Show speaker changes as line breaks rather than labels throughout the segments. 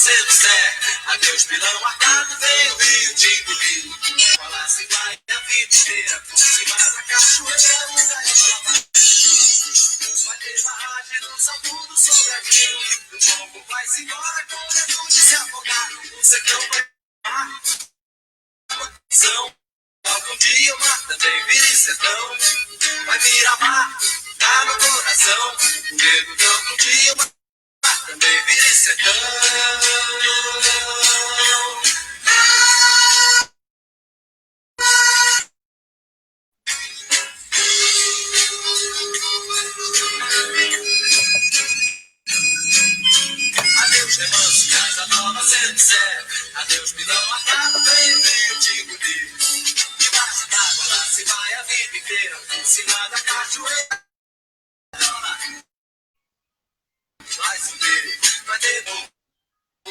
cedo, Zé. Adeus, pilão marcado, vem o Rio de engolir. Falar se vai a vida inteira, por cima da cachoeira, um galho chama. Vai ter barragem no sabugo sobre aquilo. O povo vai-se embora com medo de se afogar. O sertão vai são. Algum dia o mar também vira sertão. Vai virar mar, tá no coração. O medo de algum dia o mar também vira sertão. Adeus, remanso, casa nova, sendo sério. Adeus, milão marcado, vem o Rio te engolir. Debaixo d'água, lá se vai a vida inteira. Por cima da cachoeira, vai subir, vai ter bom.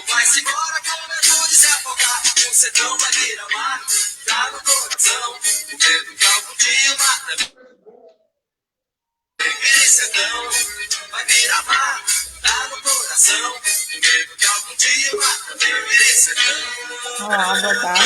Vai-se embora com medo de se afogar. O sertão vai virar mar, tá no coração. O medo que algum dia o mar também vira sertão. Vai virar mar, tá no coração. O medo que algum dia o mar também vira sertão.
Olá, boa tarde.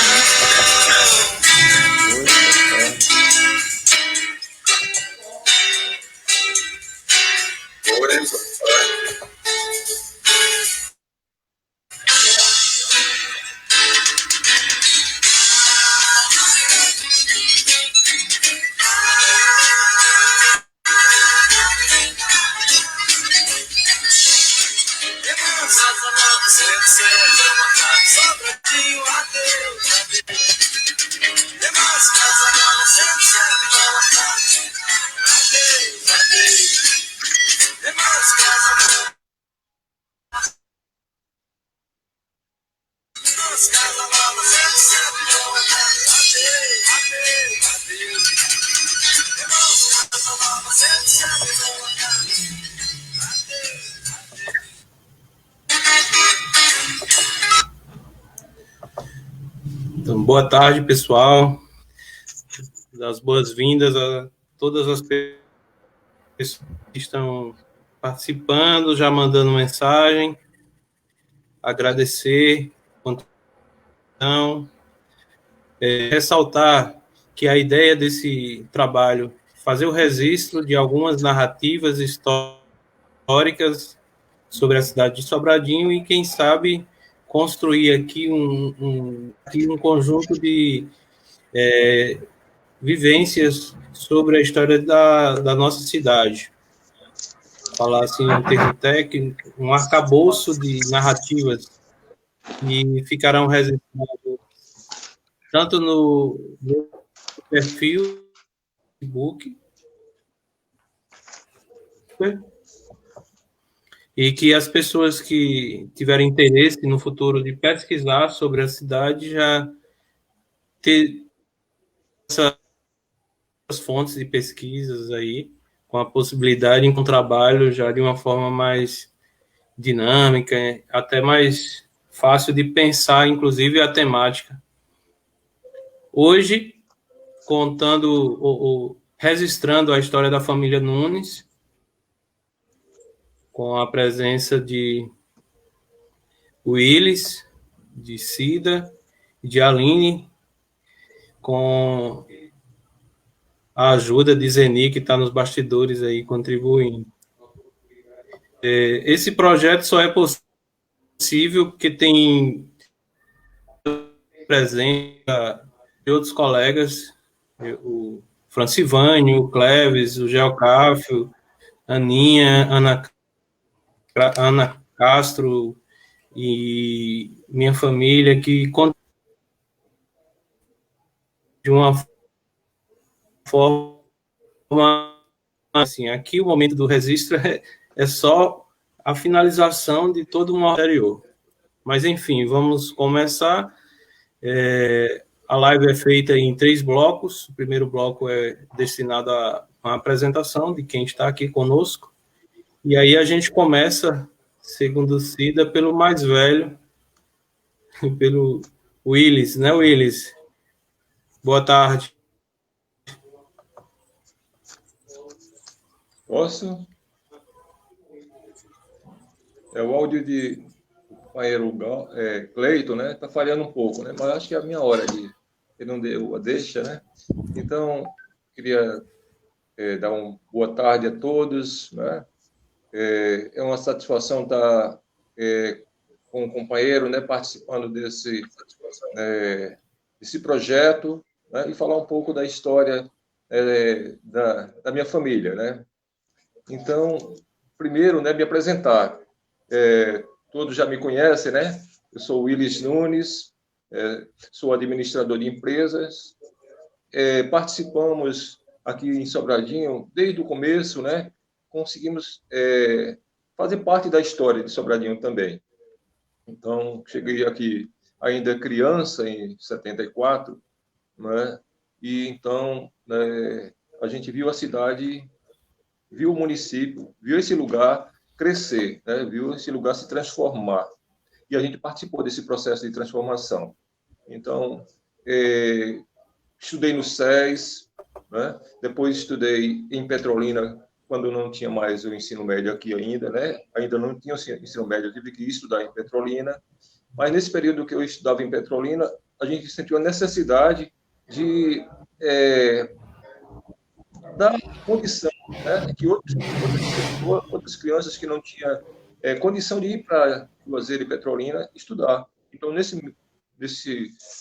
Então, boa tarde, pessoal. Das boas-vindas a todas as pessoas que estão participando, já mandando mensagem. Agradecer. Então, ressaltar que a ideia desse trabalho é fazer o registro de algumas narrativas históricas sobre a cidade de Sobradinho e, quem sabe, construir aqui um conjunto de vivências sobre a história da nossa cidade. Falar assim, um termo técnico, um arcabouço de narrativas que ficarão registradas tanto no perfil do Facebook e que as pessoas que tiverem interesse no futuro de pesquisar sobre a cidade já ter essas fontes de pesquisas aí, com a possibilidade de um trabalho já de uma forma mais dinâmica, até mais fácil de pensar, inclusive, a temática. Hoje, contando, registrando a história da família Nunes, com a presença de Willis, de Cida, de Aline, com a ajuda de Zeni, que está nos bastidores aí, contribuindo. Esse projeto só é possível porque tem presença de outros colegas, o Francivânio, o Cleves, o Geocáfio, Aninha, Ana Castro e minha família, que de uma forma assim, aqui o momento do registro é só a finalização de todo um anterior. Mas, enfim, vamos começar. A live é feita em 3 blocos. O primeiro bloco é destinado a uma apresentação de quem está aqui conosco. E aí a gente começa, segundo Cida, pelo mais velho, pelo Willis, né, Willis? Boa tarde.
Posso? É o áudio de
companheiro Cleiton, né, está falhando um pouco, né, mas acho que é a minha hora de ele não deu a deixa, né? Então, queria dar uma boa tarde a todos, né? É uma satisfação estar com o companheiro, né, participando desse projeto, né, e falar um pouco da história da minha família, né? Então, primeiro, né, me apresentar. Todos já me conhecem, né? Eu sou o Willis Nunes, sou administrador de empresas. Participamos aqui em Sobradinho desde o começo, né? Conseguimos fazer parte da história de Sobradinho também. Então, cheguei aqui ainda criança, em 74, né? E então, né, a gente viu a cidade, viu o município, viu esse lugar crescer, né? Viu esse lugar se transformar. E a gente participou desse processo de transformação. Então, estudei no SES, né? Depois estudei em Petrolina, quando não tinha mais o ensino médio aqui ainda, né? Ainda não tinha o ensino médio, eu tive que estudar em Petrolina. Mas nesse período que eu estudava em Petrolina, a gente sentiu a necessidade de dar condição, né? Que outras crianças que não tinham condição de ir para Juazeiro e Petrolina estudar. Então, nesse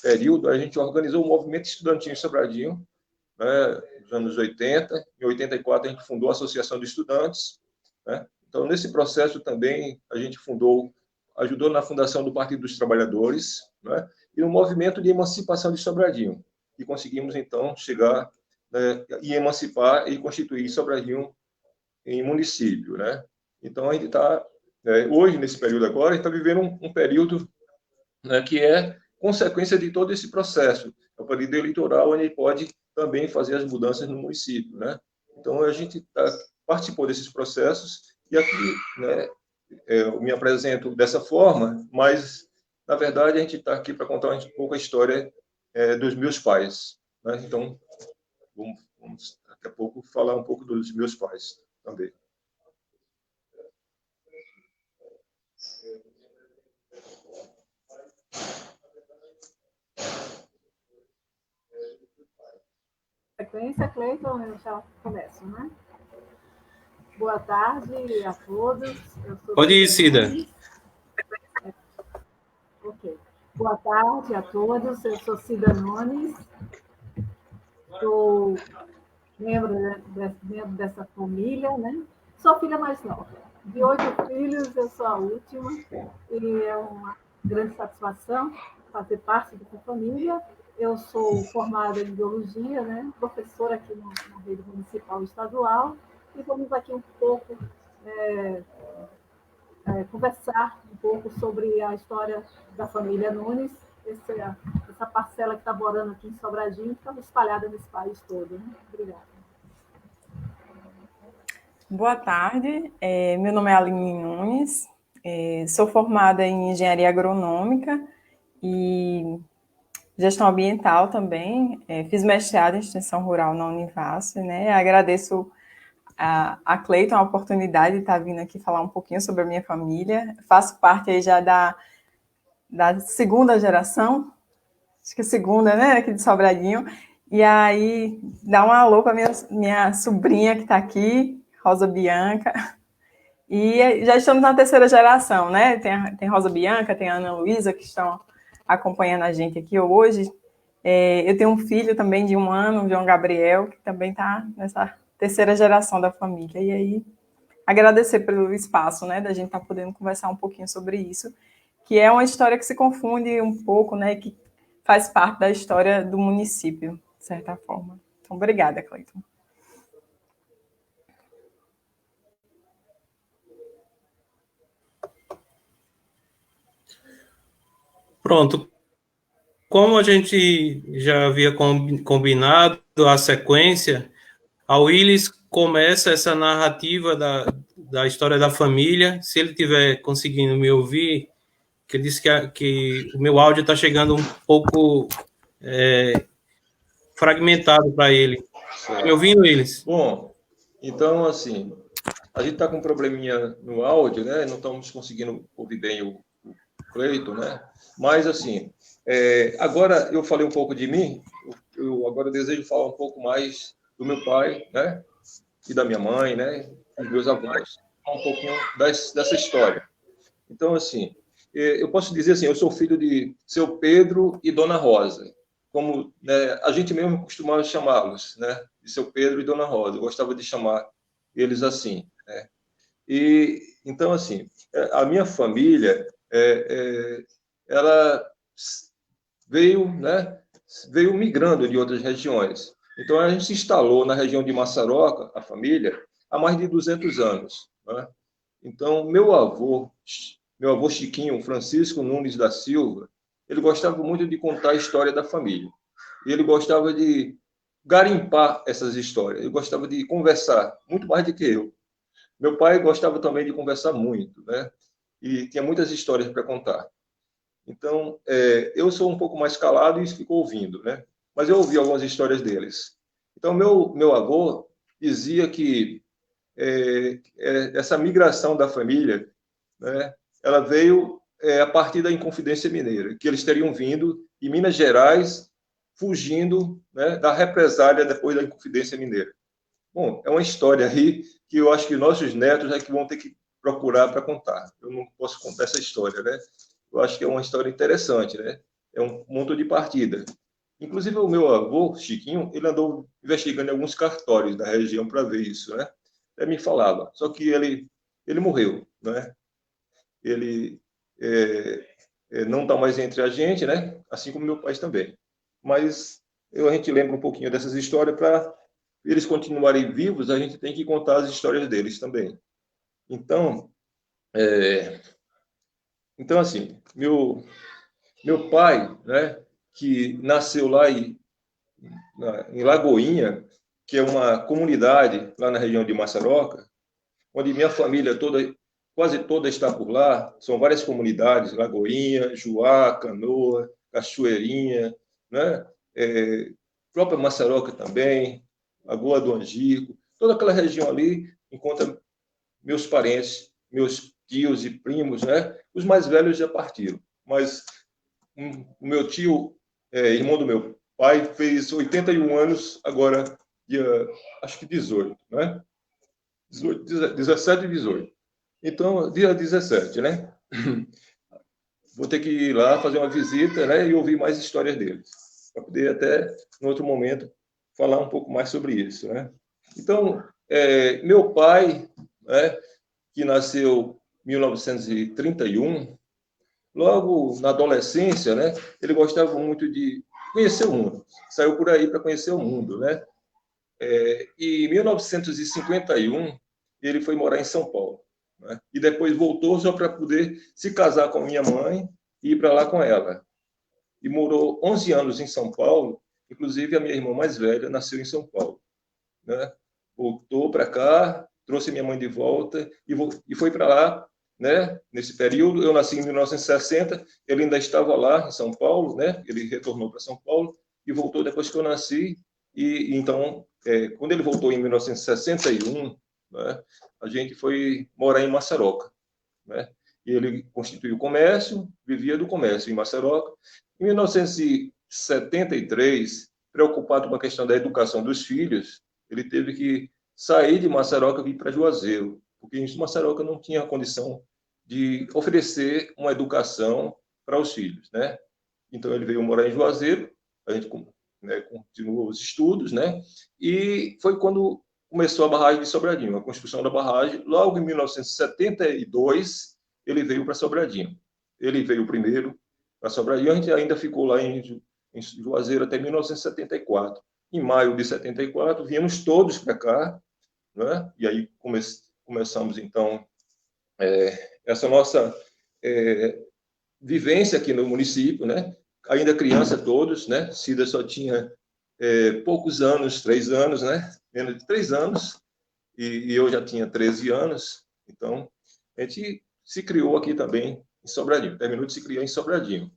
período, a gente organizou um movimento estudantil em Sobradinho, né, nos anos 80. Em 84, a gente fundou a Associação de Estudantes, né? Então, nesse processo também, a gente ajudou na fundação do Partido dos Trabalhadores, né, e no movimento de emancipação de Sobradinho. E conseguimos, então, chegar, né, e emancipar e constituir Sobradinho em município, né? Então, a gente está, hoje, nesse período agora, a gente está vivendo um período, né, que é consequência de todo esse processo. É o período eleitoral, onde ele pode também fazer as mudanças no município, né? Então, a gente participou desses processos e aqui, né, eu me apresento dessa forma, mas, na verdade, a gente está aqui para contar um pouco a história dos meus pais, né? Então, vamos daqui a pouco falar um pouco dos meus pais também.
Sequência, Cleiton, eu já começo, né? Boa tarde a todos.
Pode ir, Cida.
Ok. Boa tarde a todos. Eu sou Cida Nunes. Sou membro dessa família, né? Sou filha mais nova. De 8 filhos, eu sou a última. E é uma grande satisfação fazer parte dessa família. Eu sou formada em biologia, né? Professora aqui na rede municipal e estadual, e vamos aqui um pouco conversar um pouco sobre a história da família Nunes, essa parcela que está morando aqui em Sobradinho, que está espalhada nesse país todo, né? Obrigada.
Boa tarde, meu nome é Aline Nunes, sou formada em Engenharia Agronômica e Gestão Ambiental também, fiz mestrado em Extensão Rural na Univasf, né? Agradeço a Cleiton a oportunidade de estar vindo aqui falar um pouquinho sobre a minha família. Faço parte aí já da segunda geração, acho que a segunda, né, aqui de Sobradinho, e aí dá um alô para minha sobrinha que está aqui, Rosa Bianca, e já estamos na terceira geração, né? Tem Rosa Bianca, tem a Ana Luísa, que estão acompanhando a gente aqui hoje. Eu tenho um filho também de 1 ano, João Gabriel, que também está nessa terceira geração da família. E aí, agradecer pelo espaço, né, da gente estar podendo conversar um pouquinho sobre isso, que é uma história que se confunde um pouco, né, que faz parte da história do município, de certa forma. Então, obrigada, Cleiton.
Pronto. Como a gente já havia combinado a sequência, a Willis começa essa narrativa da história da família. Se ele estiver conseguindo me ouvir, que ele disse que o meu áudio está chegando um pouco fragmentado para ele. Está me ouvindo, Willis?
Bom, então, assim, a gente está com um probleminha no áudio, né? Não estamos conseguindo ouvir bem Cleiton, né? Mas, assim, agora eu falei um pouco de mim, eu agora desejo falar um pouco mais do meu pai, né? E da minha mãe, né? Dos meus avós. Falar um pouquinho dessa história. Então, assim, eu posso dizer assim, eu sou filho de seu Pedro e Dona Rosa, como, né, a gente mesmo costumava chamá-los, né? De seu Pedro e Dona Rosa. Eu gostava de chamar eles assim, né? E então, assim, a minha família, ela veio, né? Veio migrando de outras regiões. Então, a gente se instalou na região de Massaroca, a família, há mais de 200 anos, né? Então, meu avô Chiquinho, Francisco Nunes da Silva, ele gostava muito de contar a história da família. E ele gostava de garimpar essas histórias. Ele gostava de conversar, muito mais do que eu. Meu pai gostava também de conversar muito, né? E tinha muitas histórias para contar. Então, eu sou um pouco mais calado e fico ouvindo, né? Mas eu ouvi algumas histórias deles. Então, meu avô dizia que essa migração da família, né, ela veio a partir da Inconfidência Mineira, que eles teriam vindo de Minas Gerais, fugindo, né, da represália depois da Inconfidência Mineira. Bom, é uma história aí que eu acho que nossos netos é que vão ter que procurar para contar. Eu não posso contar essa história, né? Eu acho que é uma história interessante, né? É um ponto de partida. Inclusive, o meu avô, Chiquinho, ele andou investigando em alguns cartórios da região para ver isso, né? Ele me falava, só que ele morreu, né? Ele não está mais entre a gente, né? Assim como meu pai também. Mas a gente lembra um pouquinho dessas histórias para eles continuarem vivos, a gente tem que contar as histórias deles também. Então, assim, meu pai, né, que nasceu lá em Lagoinha, que é uma comunidade lá na região de Massaroca, onde minha família toda, quase toda está por lá. São várias comunidades, Lagoinha, Juá, Canoa, Cachoeirinha, né? Própria Massaroca também, Lagoa do Angico, toda aquela região ali encontra meus parentes, meus tios e primos, né? Os mais velhos já partiram, mas o meu tio, irmão do meu pai, fez 81 anos agora, dia, acho que 18, né? 17 e 18. Então, dia 17, né? Vou ter que ir lá fazer uma visita, né? E ouvir mais histórias deles, para poder até, em outro momento, falar um pouco mais sobre isso, né? Então, meu pai, né, que nasceu em 1931, logo na adolescência, né, ele gostava muito de conhecer o mundo. Saiu por aí para conhecer o mundo, né? E em 1951, ele foi morar em São Paulo, né? E depois voltou só para poder se casar com a minha mãe e ir para lá com ela. E morou 11 anos em São Paulo, inclusive a minha irmã mais velha nasceu em São Paulo, né? Voltou para cá, trouxe minha mãe de volta e foi para lá, né? Nesse período, eu nasci em 1960, ele ainda estava lá em São Paulo, né? Ele retornou para São Paulo e voltou depois que eu nasci. E então, quando ele voltou em 1961, né, a gente foi morar em Massaroca, né? E ele constituiu o comércio, vivia do comércio em Massaroca. Em 1973, preocupado com a questão da educação dos filhos, ele teve que sair de Massaroca e vir para Juazeiro, porque em Massaroca não tinha condição de oferecer uma educação para os filhos, né? Então ele veio morar em Juazeiro, a gente, né, continuou os estudos, né? E foi quando começou a barragem de Sobradinho, a construção da barragem. Logo em 1972, ele veio para Sobradinho. Ele veio primeiro para Sobradinho, a gente ainda ficou lá em Juazeiro até 1974. Em maio de 74, viemos todos para cá, né? E aí começamos, então, essa nossa vivência aqui no município, né? Ainda criança todos, né? Cida só tinha poucos anos, 3 anos, né? Menos de 3 anos, e eu já tinha 13 anos, então a gente se criou aqui também em Sobradinho, terminou de se criar em Sobradinho.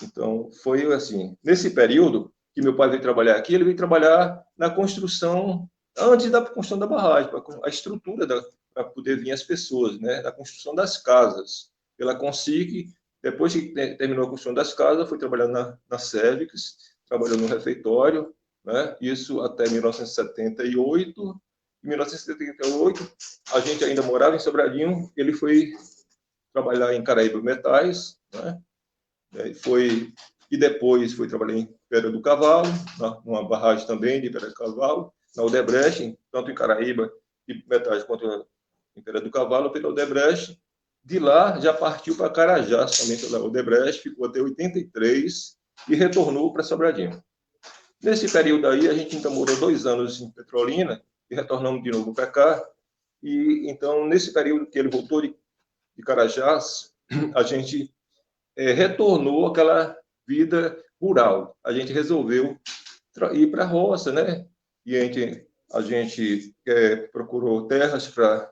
Então, foi assim, nesse período que meu pai veio trabalhar aqui, ele veio trabalhar na construção, antes da construção da barragem, a estrutura para poder vir as pessoas, né? Da construção das casas, pela Consig Depois que terminou a construção das casas, foi trabalhando na Célix, trabalhou no refeitório, né? Isso até 1978. Em 1978, a gente ainda morava em Sobradinho, ele foi trabalhar em Caraíba Metais, né? E depois foi trabalhar em Pedra do Cavalo, numa barragem também de Pedra do Cavalo, na Odebrecht, tanto em Caraíba e Metais quanto em Pedra do Cavalo, pela Odebrecht. De lá, já partiu para Carajás, também pela Odebrecht, ficou até 83 e retornou para Sobradinho. Nesse período aí, a gente ainda morou 2 anos em Petrolina e retornamos de novo para cá. E então, nesse período que ele voltou de Carajás, a gente retornou àquela vida rural. A gente resolveu ir para a roça, né? E a gente procurou terras para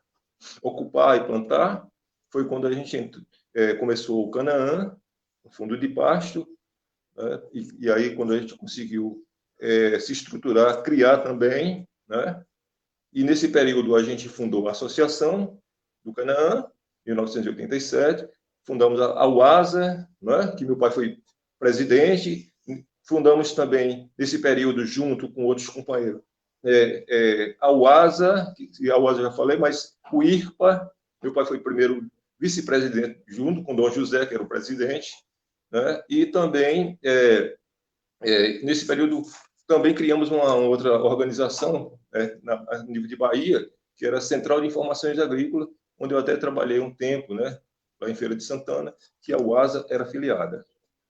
ocupar e plantar. Foi quando a gente começou o Canaã, o fundo de pasto, né? E aí quando a gente conseguiu se estruturar, criar também, né? E nesse período a gente fundou a Associação do Canaã, em 1987, fundamos a UASA, né? Que meu pai foi presidente, fundamos também, nesse período, junto com outros companheiros, a UASA, que a UASA já falei, mas o IRPA, meu pai foi primeiro vice-presidente, junto com Dom José, que era o presidente, né? E também, nesse período, também criamos uma outra organização, a nível de Bahia, que era a Central de Informações Agrícolas, onde eu até trabalhei um tempo, né? Lá em Feira de Santana, que a UASA era afiliada.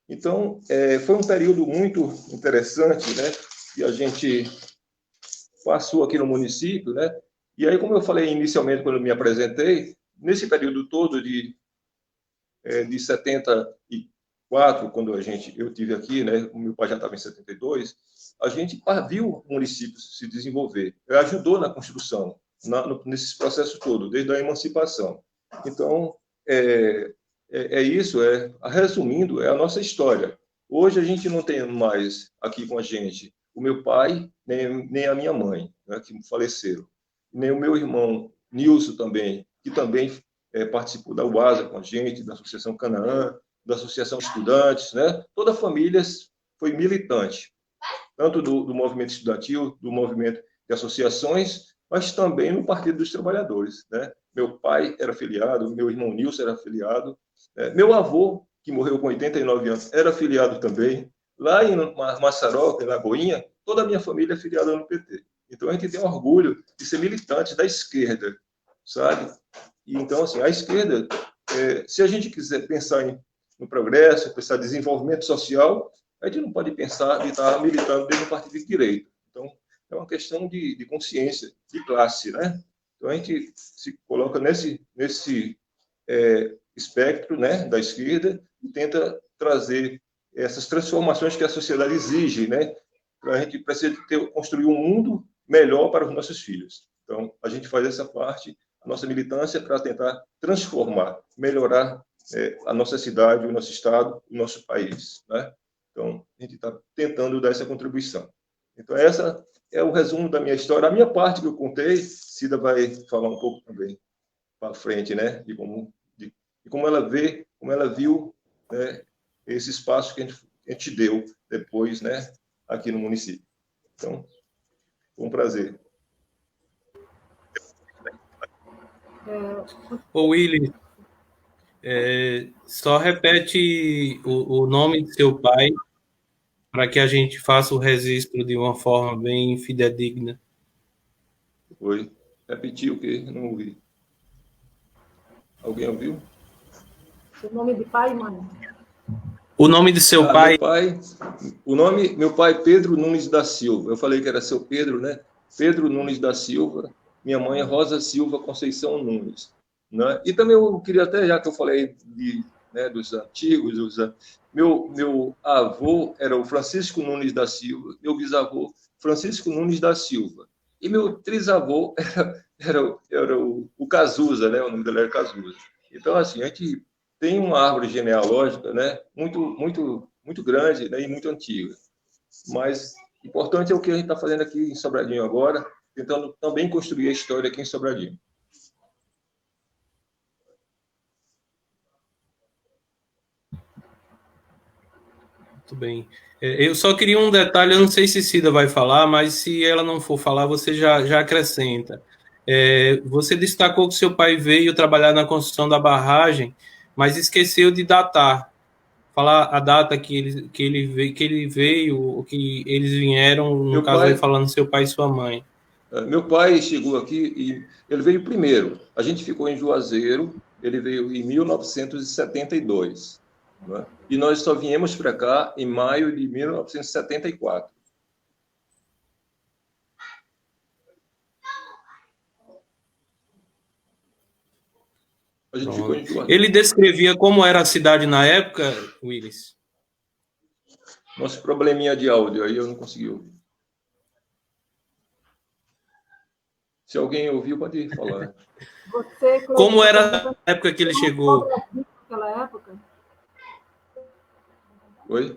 Então, foi um período muito interessante, né? Que a gente passou aqui no município, né? E aí, como eu falei inicialmente, quando eu me apresentei, nesse período todo de 74, quando eu tive aqui, né? O meu pai já estava em 72, a gente viu o município se desenvolver, ajudou na construção, nesses processos todos, desde a emancipação. Então, isso, resumindo, é a nossa história. Hoje a gente não tem mais aqui com a gente o meu pai, nem a minha mãe, né, que faleceram, nem o meu irmão Nilson também, que também participou da UASA com a gente, da Associação Canaã, da Associação Estudantes, né? Toda a família foi militante, tanto do movimento estudantil, do movimento de associações, mas também no Partido dos Trabalhadores, né? Meu pai era filiado, meu irmão Nilson era filiado, meu avô, que morreu com 89 anos, era filiado também. Lá em Massaroca, em Lagoinha, toda a minha família é filiada no PT. Então, a gente tem orgulho de ser militante da esquerda, sabe? E, então, assim, a esquerda, se a gente quiser pensar no progresso, pensar em desenvolvimento social, a gente não pode pensar de estar militando dentro do partido de direita. Então, é uma questão de consciência, de classe, né? Então, a gente se coloca nesse espectro, né, da esquerda e tenta trazer essas transformações que a sociedade exige, né? A gente precisa construir um mundo melhor para os nossos filhos. Então, a gente faz essa parte, a nossa militância para tentar transformar, melhorar a nossa cidade, o nosso estado, o nosso país, né? Então, a gente está tentando dar essa contribuição. Então, essa é o resumo da minha história. A minha parte que eu contei, Cida vai falar um pouco também para frente, né? De como ela vê, como ela viu, né, esse espaço que a gente deu depois, né, aqui no município. Então, foi um prazer.
Ô, Willy, só repete o nome de seu pai para que a gente faça o registro de uma forma bem fidedigna.
Oi. Repetir o quê? Não ouvi. Alguém ouviu?
O nome de pai e mãe.
O nome de seu pai?
Meu pai Pedro Nunes da Silva. Eu falei que era seu Pedro, né? Pedro Nunes da Silva. Minha mãe é Rosa Silva Conceição Nunes, né? E também eu queria até, já que eu falei dos antigos, meu avô era o Francisco Nunes da Silva, meu bisavô Francisco Nunes da Silva, e meu trisavô era o Cazuza, né? O nome dele era Cazuza. Então, assim, a gente tem uma árvore genealógica, né? Muito grande, né? E muito antiga. Mas importante é o que a gente está fazendo aqui em Sobradinho agora, tentando também construir a história aqui em Sobradinho.
Muito bem. Eu só queria um detalhe, eu não sei se Cida vai falar, mas se ela não for falar, você já acrescenta. Você destacou que seu pai veio trabalhar na construção da barragem, mas esqueceu de datar. Falar a data que ele veio, que eles vieram, no
Meu
caso aí
pai,
falando seu pai e sua mãe.
meu pai chegou aqui e ele veio primeiro. A gente ficou em Juazeiro, ele veio em 1972. Né? E nós só viemos para cá em maio de 1974. A gente ficou em Juazeiro.
Ele descrevia como era a cidade na época, Willis?
Nosso probleminha de áudio aí eu não consegui ouvir. Se alguém ouviu, pode falar.
Você, Cleiton,
Como era a época que ele chegou?
naquela época?
Oi?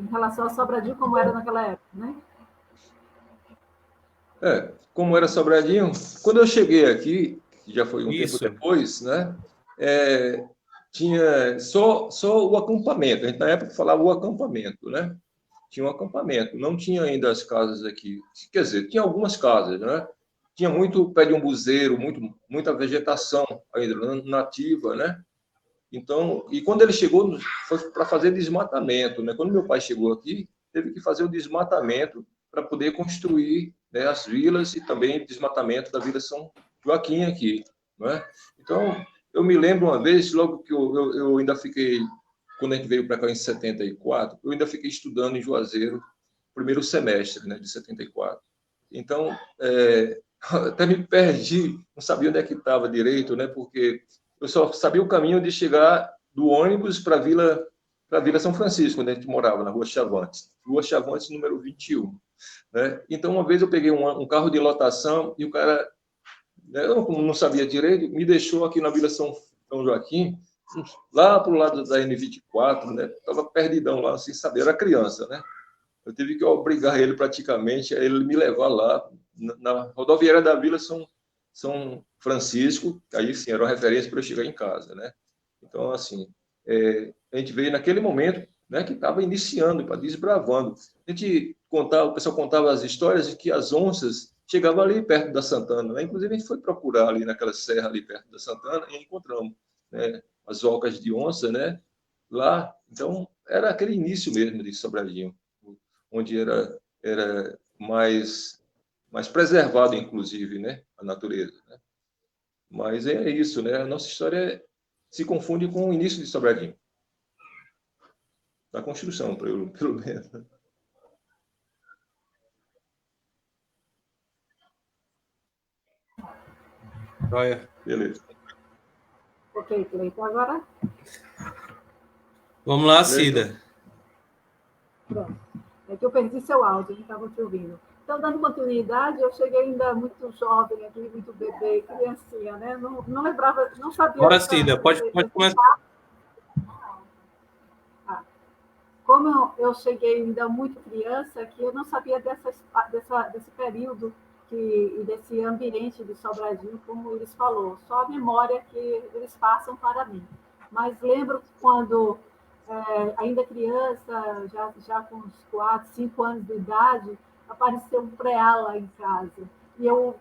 Em relação a Sobradinho, como era naquela época, né?
Como era Sobradinho, quando eu cheguei aqui, que já foi um
Isso.
tempo depois, né? Tinha só o acampamento. A gente na época falava o acampamento, né? Tinha um acampamento, não tinha ainda as casas aqui. Quer dizer, tinha algumas casas, né? Tinha muito pé de umbuzeiro, muita vegetação ainda nativa, né? Então, e quando ele chegou, foi para fazer desmatamento, né? Quando meu pai chegou aqui, teve que fazer o desmatamento para poder construir, né, as vilas e também desmatamento da Vila São Joaquim aqui, né? Então, eu me lembro uma vez, logo que eu ainda fiquei, quando a gente veio para cá em 74, eu ainda fiquei estudando em Juazeiro, primeiro semestre, né, de 74. Então, até me perdi, não sabia onde é que estava direito, né, porque eu só sabia o caminho de chegar do ônibus para a Vila São Francisco, onde a gente morava, na Rua Chavantes, número 21. Né? Então, uma vez eu peguei um carro de lotação e o cara, né, eu não sabia direito, me deixou aqui na Vila São Joaquim, lá para o lado da N24, né? Estava perdidão lá, sem saber, era criança, né? Eu tive que obrigar ele praticamente a ele me levar lá na rodoviária da Vila São Francisco, aí sim era uma referência para eu chegar em casa, né? Então, assim, a gente veio naquele momento, né, que estava iniciando, para desbravando. O pessoal contava as histórias de que as onças chegavam ali perto da Santana, né? Inclusive a gente foi procurar ali naquela serra ali perto da Santana e encontramos, né, as ocas de onça, né, lá. Então, era aquele início mesmo de Sobradinho, onde era mais preservado, inclusive, né, a natureza, né? Mas é isso, né? A nossa história se confunde com o início de Sobradinho, da construção, pelo menos.
Olha.
Beleza.
Ok, Cleiton, agora?
Vamos lá, Cida.
Pronto. É que eu perdi seu áudio, não estava te ouvindo. Então, dando continuidade, eu cheguei ainda muito jovem aqui, muito bebê, criancinha, né? Não lembrava, não sabia...
Bora, Cida, pode começar.
Como eu cheguei ainda muito criança, que eu não sabia desse período e desse ambiente de Sobradinho, como eles falou, só a memória que eles passam para mim. Mas lembro quando, ainda criança, já com uns 4, 5 anos de idade, apareceu um preá lá em casa. E eu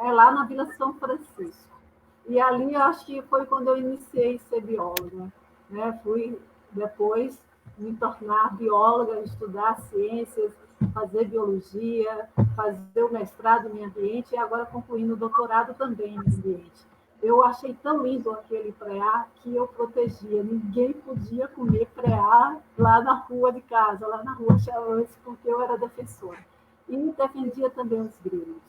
lá na Vila São Francisco. E ali, eu acho que foi quando eu iniciei ser bióloga, né? Fui depois me tornar bióloga, estudar ciências, fazer biologia, fazer o mestrado em ambiente e agora concluindo o doutorado também em ambiente. Eu achei tão lindo aquele preá que eu protegia. Ninguém podia comer preá lá na rua de casa, lá na Rua Chavantes, porque eu era defensora. E defendia também os grilos.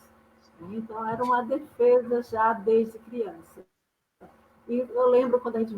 Então, era uma defesa já desde criança. E eu lembro quando a gente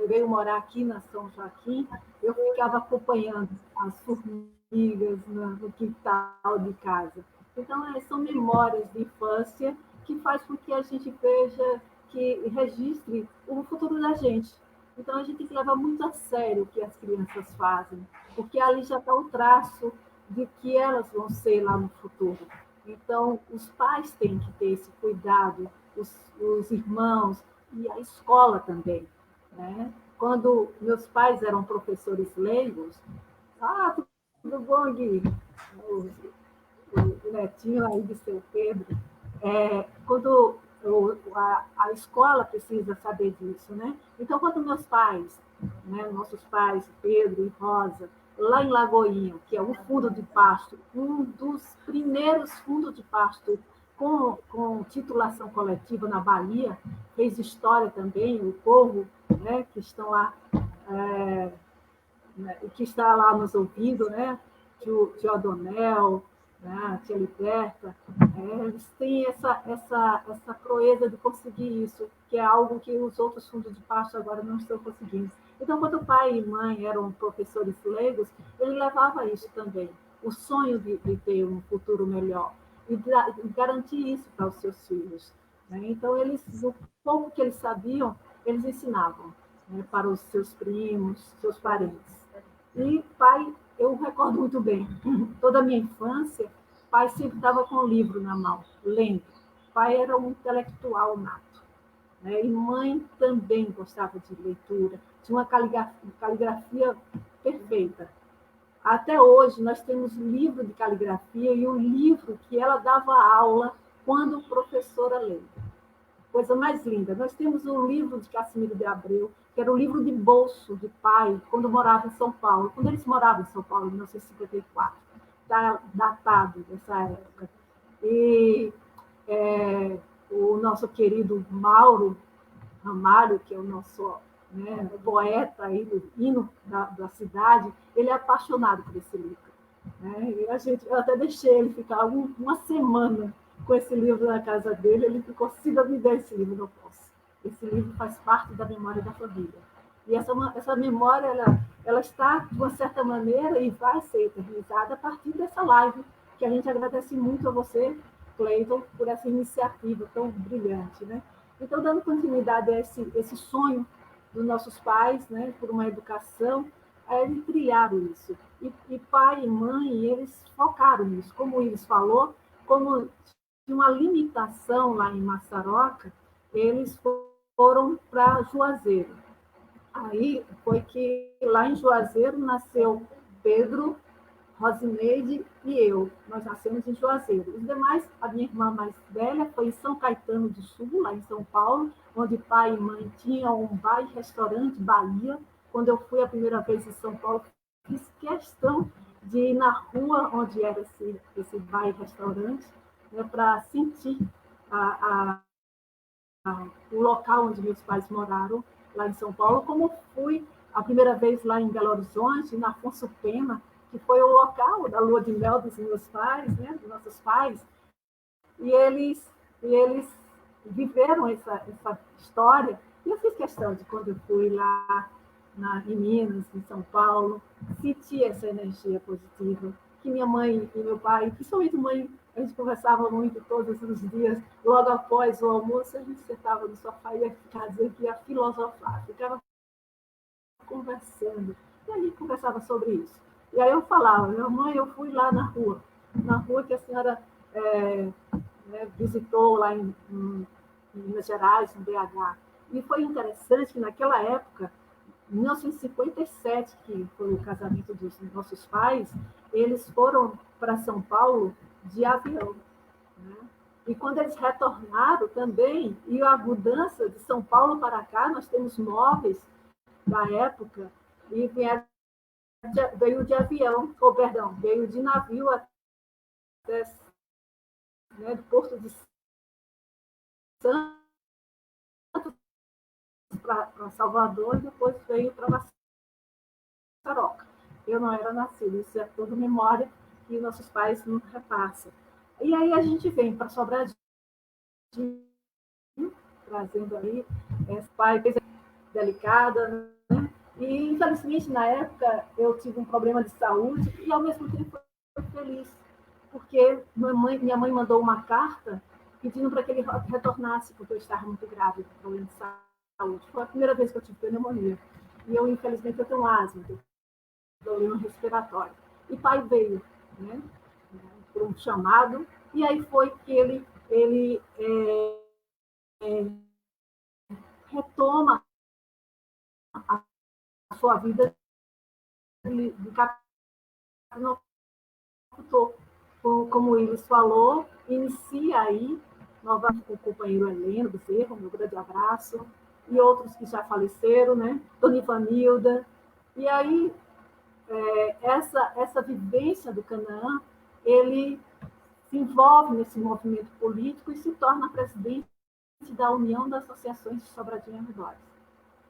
veio morar aqui na São Joaquim, eu ficava acompanhando as formigas no quintal de casa. Então, são memórias de infância que faz com que a gente veja, que registre o futuro da gente. Então, a gente tem que levar muito a sério o que as crianças fazem, porque ali já está o traço de que elas vão ser lá no futuro. Então, os pais têm que ter esse cuidado, os irmãos, e a escola também, né? quando meus pais eram professores leigos, tudo bom, Gui? O netinho aí de seu Pedro, quando a escola precisa saber disso, né? Então, quando meus pais, né, nossos pais, Pedro e Rosa, lá em Lagoinha, que é um fundo de pasto, um dos primeiros fundos de pasto com titulação coletiva na Bahia, fez história também, o povo, né, que estão lá, que está lá nos ouvindo, né? Tio Adonel, né? A tia Liberta, eles têm essa proeza de conseguir isso, que é algo que os outros fundos de pasto agora não estão conseguindo. Então, quando o pai e mãe eram professores leigos, ele levava isso também, o sonho de ter um futuro melhor e garantir isso para os seus filhos. Né? Então, eles, o pouco que eles sabiam, eles ensinavam, né, para os seus primos, seus parentes. E pai, eu recordo muito bem, toda a minha infância, pai sempre estava com o livro na mão, lendo. Pai era um intelectual nato, né? E mãe também gostava de leitura, tinha uma caligrafia perfeita. Até hoje, nós temos livro de caligrafia e o livro que ela dava aula quando professora leu. Coisa mais linda. Nós temos um livro de Cassimiro de Abreu, que era o livro de bolso de pai, quando morava em São Paulo. Quando eles moravam em São Paulo, em 1954. Está datado dessa época. E o nosso querido Mauro Ramalho, que é o nosso, né, poeta aí do hino da cidade, ele é apaixonado por esse livro. Né? E eu até deixei ele ficar uma semana com esse livro na casa dele, ele ficou, se me der esse livro, não posso. Esse livro faz parte da memória da família. E essa memória, ela está, de uma certa maneira, e vai ser eternizada a partir dessa live, que a gente agradece muito a você, Cleiton, por essa iniciativa tão brilhante. Né? Então, dando continuidade a esse sonho dos nossos pais, né, por uma educação, eles trilharam isso. E pai e mãe, eles focaram nisso. Como o Iris falou, como tinha uma limitação lá em Massaroca, eles foram para Juazeiro. Aí foi que lá em Juazeiro nasceu Pedro, Rosineide e eu. Nós nascemos em Juazeiro. Os demais, a minha irmã mais velha foi em São Caetano do Sul, lá em São Paulo, onde pai e mãe tinham um bar e restaurante, Bahia. Quando eu fui a primeira vez em São Paulo, fiz questão de ir na rua onde era esse bar e restaurante, né, para sentir o local onde meus pais moraram, lá em São Paulo, como fui a primeira vez lá em Belo Horizonte, na Afonso Pena, que foi o local da lua de mel dos meus pais, né, dos nossos pais, e eles viveram essa história, e eu fiz questão de, quando eu fui lá em Minas, em São Paulo, sentir essa energia positiva, que minha mãe e meu pai, principalmente mãe, a gente conversava muito todos os dias, logo após o almoço, a gente sentava no sofá e ia ficar dizendo que ia filosofar, ficava conversando, e a gente conversava sobre isso. E aí eu falava, minha mãe, eu fui lá na rua que a senhora visitou lá em Minas Gerais, em BH. E foi interessante que naquela época, em 1957, que foi o casamento dos nossos pais, eles foram para São Paulo de avião. Né? E quando eles retornaram também, e a mudança de São Paulo para cá, nós temos móveis da época, e veio de avião, veio de navio até, né, do Porto de Santos para Salvador, e depois veio para Massaroca. Eu não era nascida, isso é toda memória que nossos pais nos repassam. E aí a gente vem para Sobradinho, trazendo aí esse pai delicada, né? E, infelizmente, na época, eu tive um problema de saúde e, ao mesmo tempo, fui feliz, porque minha mãe mandou uma carta pedindo para que ele retornasse, porque eu estava muito grávida, com problema de saúde. Foi a primeira vez que eu tive pneumonia. E eu, infelizmente, eu tenho asma, tenho problema respiratório. E pai veio, né, por um chamado, e aí foi que ele retoma a sua vida de capitão. Como o Willis falou, inicia aí, novamente com o companheiro Heleno Bezerra, meu grande abraço, e outros que já faleceram, né? Dona Ivanilda. E aí, essa vivência do Canaã, ele se envolve nesse movimento político e se torna presidente da União das Associações de Sobradinho e Arredores.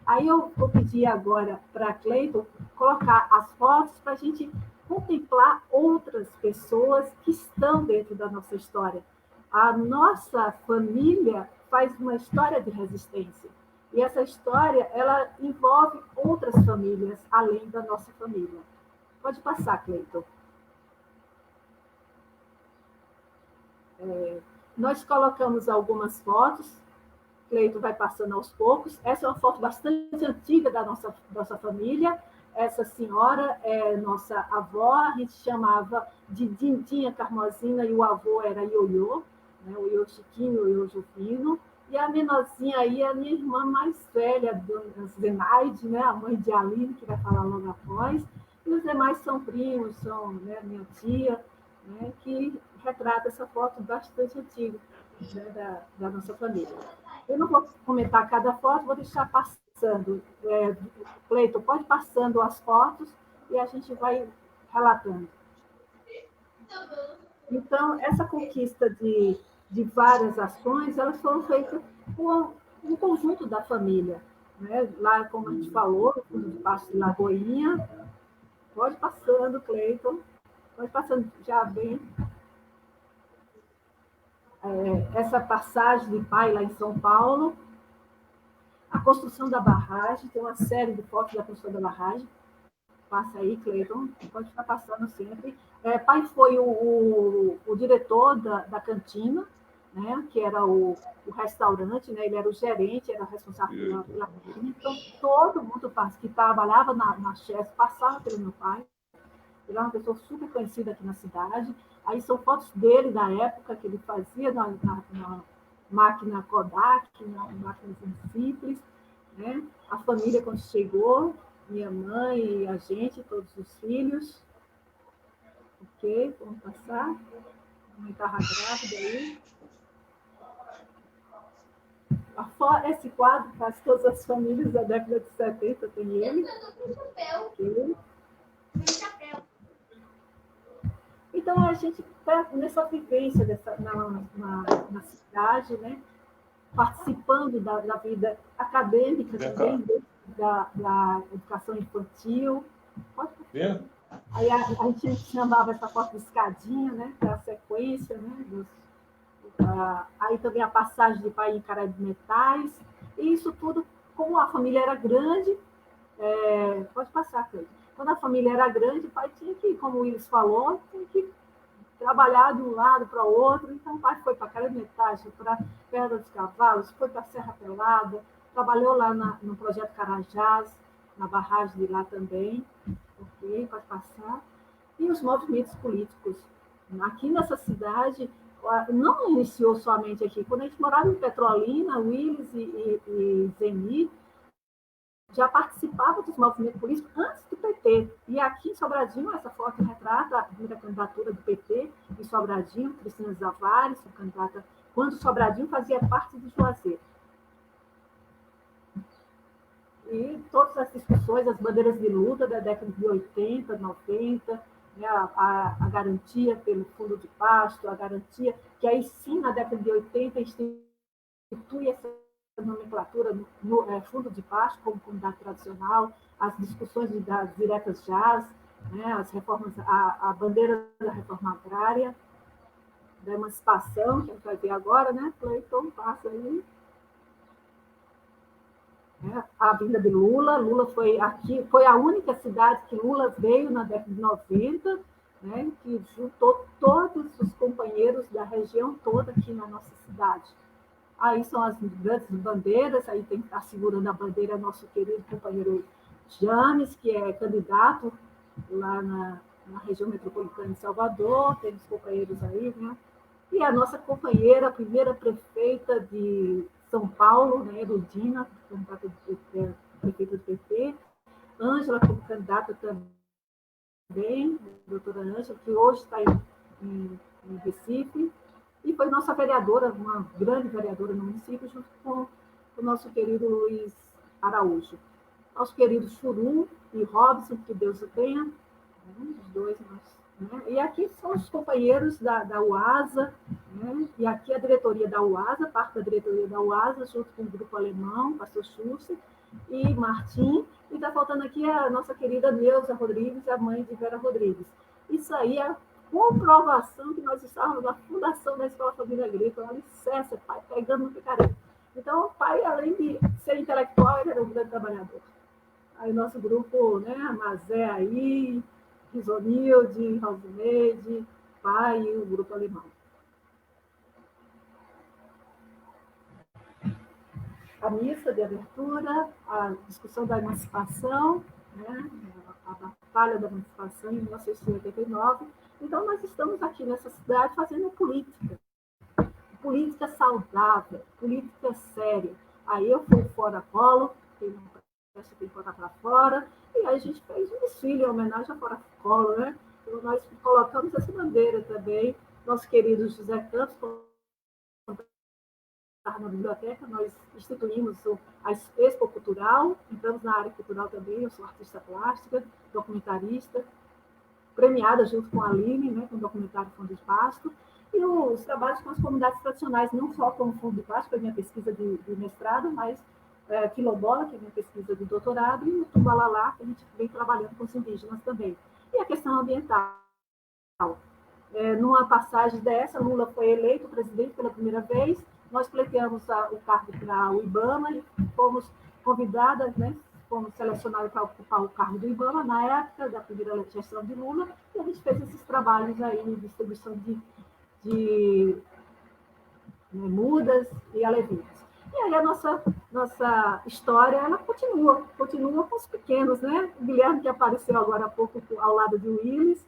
Aí eu vou pedir agora para a Cleiton colocar as fotos para a gente contemplar outras pessoas que estão dentro da nossa história. A nossa família faz uma história de resistência. E essa história, ela envolve outras famílias, além da nossa família. Pode passar, Cleiton. Nós colocamos algumas fotos, Cleiton vai passando aos poucos. Essa é uma foto bastante antiga da nossa família. Essa senhora é nossa avó, a gente chamava de Dindinha Carmozina e o avô era Ioiô, né? O Ioiô Chiquinho, o Ioiô Juvino. E a menorzinha aí é a minha irmã mais velha, a Zenaide, né? A mãe de Aline, que vai falar logo após. E os demais são primos, são, né, minha tia, né, que retrata essa foto bastante antiga, né, da nossa família. Eu não vou comentar cada foto, vou deixar passando. Cleiton, pode passando as fotos e a gente vai relatando. Então, essa conquista de várias ações, elas foram feitas por um conjunto da família. Né? Lá, como a gente falou, no fundo de Pasto de Lagoinha. Pode passando, Cleiton. Pode passando já bem. Essa passagem de pai lá em São Paulo, a construção da barragem, tem uma série de fotos da construção da barragem. Passa aí, Cleiton, pode ficar passando sempre. Pai foi o diretor da cantina, né, que era o restaurante, né, ele era o gerente, era responsável pela cantina. Então, todo mundo que trabalhava na Chess passava pelo meu pai. Ele é uma pessoa super conhecida aqui na cidade. Aí são fotos dele da época que ele fazia na máquina Kodak, na máquina simples, né? A família quando chegou, minha mãe e a gente, todos os filhos. Ok, vamos passar. A mãe estava grávida aí. Esse quadro faz todas as famílias da década de 70, tem ele. Okay. Então, a gente está nessa vivência na cidade, né? Participando da vida acadêmica também, da educação infantil. Aí a gente chamava essa foto de escadinha, né? Da sequência, né? Aí também a passagem de pai em cara de metais. E isso tudo, como a família era grande, pode passar, Cleiton. Quando a família era grande, o pai tinha que, como o Willis falou, tinha que trabalhar de um lado para o outro. Então, o pai foi para Cara de Metais, foi para Pedra dos Cavalos, foi para Serra Pelada, trabalhou lá no projeto Carajás, na barragem de lá também. Ok, pode passar. E os movimentos políticos. Aqui nessa cidade, não iniciou somente aqui. Quando a gente morava em Petrolina, Willis e Zeni já participava dos movimentos políticos antes do PT. E aqui em Sobradinho, essa foto retrata a primeira candidatura do PT em Sobradinho, Cristina Zavares, candidata quando Sobradinho fazia parte do Juazeiro. E todas as discussões, as bandeiras de luta da década de 80, 90, né, a garantia pelo fundo de pasto, a garantia que aí sim, na década de 80, institui essa nomenclatura no fundo de pasto como comunidade tradicional, as discussões das diretas jazz, né, as reformas, a bandeira da reforma agrária, da emancipação, que a gente vai ver agora, né? Cleiton, passa aí. A vinda de Lula. Lula foi aqui, foi a única cidade que Lula veio na década de 90, né, que juntou todos os companheiros da região toda aqui na nossa cidade. Aí são as grandes bandeiras, aí tem que estar segurando a bandeira nosso querido companheiro James, que é candidato lá na região metropolitana de Salvador, tem os companheiros aí, né? E a nossa companheira, a primeira prefeita de São Paulo, né, Erudina, candidata prefeita do PP, Ângela como candidata também, a doutora Ângela, que hoje está em Recife, e foi nossa vereadora, uma grande vereadora no município, junto com o nosso querido Luiz Araújo. Nosso querido Churu e Robson, que Deus o tenha, os dois, né? E aqui são os companheiros da UASA, né? E aqui a diretoria da UASA, parte da diretoria da UASA, junto com o grupo alemão, pastor Schuster e Martim, e está faltando aqui a nossa querida Neuza Rodrigues, a mãe de Vera Rodrigues. Isso aí é comprovação que nós estávamos na fundação da Escola Família Agrícola, alicerce, pai, pegando no picareta. Então, o pai, além de ser intelectual, ele era um grande trabalhador. Aí nosso grupo, né, Mazé aí, Risonilde, Rosineide, pai e o grupo alemão. A missa de abertura, a discussão da emancipação, né, a batalha da emancipação em 1989. Então, nós estamos aqui nessa cidade fazendo política. Política saudável, política séria. Aí eu fui fora Polo, que não presta tem que botar para fora, e aí a gente fez um desfile em homenagem a Fora Polo, né? Então, nós colocamos essa bandeira também, nosso querido José Campos, na biblioteca, nós instituímos a Expo Cultural, entramos na área cultural também, eu sou artista plástica, documentarista, premiada junto com a Aline, né, com o documentário Fundo de Pasto, e os trabalhos com as comunidades tradicionais, não só com o Fundo de Pasto, que é a minha pesquisa de mestrado, mas Quilombola, que é a minha pesquisa de doutorado, e o Tumbalalá, que a gente vem trabalhando com os indígenas também. E a questão ambiental. Numa passagem dessa, Lula foi eleito presidente pela primeira vez, nós pleiteamos o cargo para o IBAMA e fomos convidadas, né, fomos selecionadas para ocupar o cargo do IBAMA na época da primeira gestão de Lula, e a gente fez esses trabalhos aí de distribuição de mudas e alevinos. E aí a nossa história, ela continua com os pequenos, né? O Guilherme, que apareceu agora há pouco ao lado de Willis,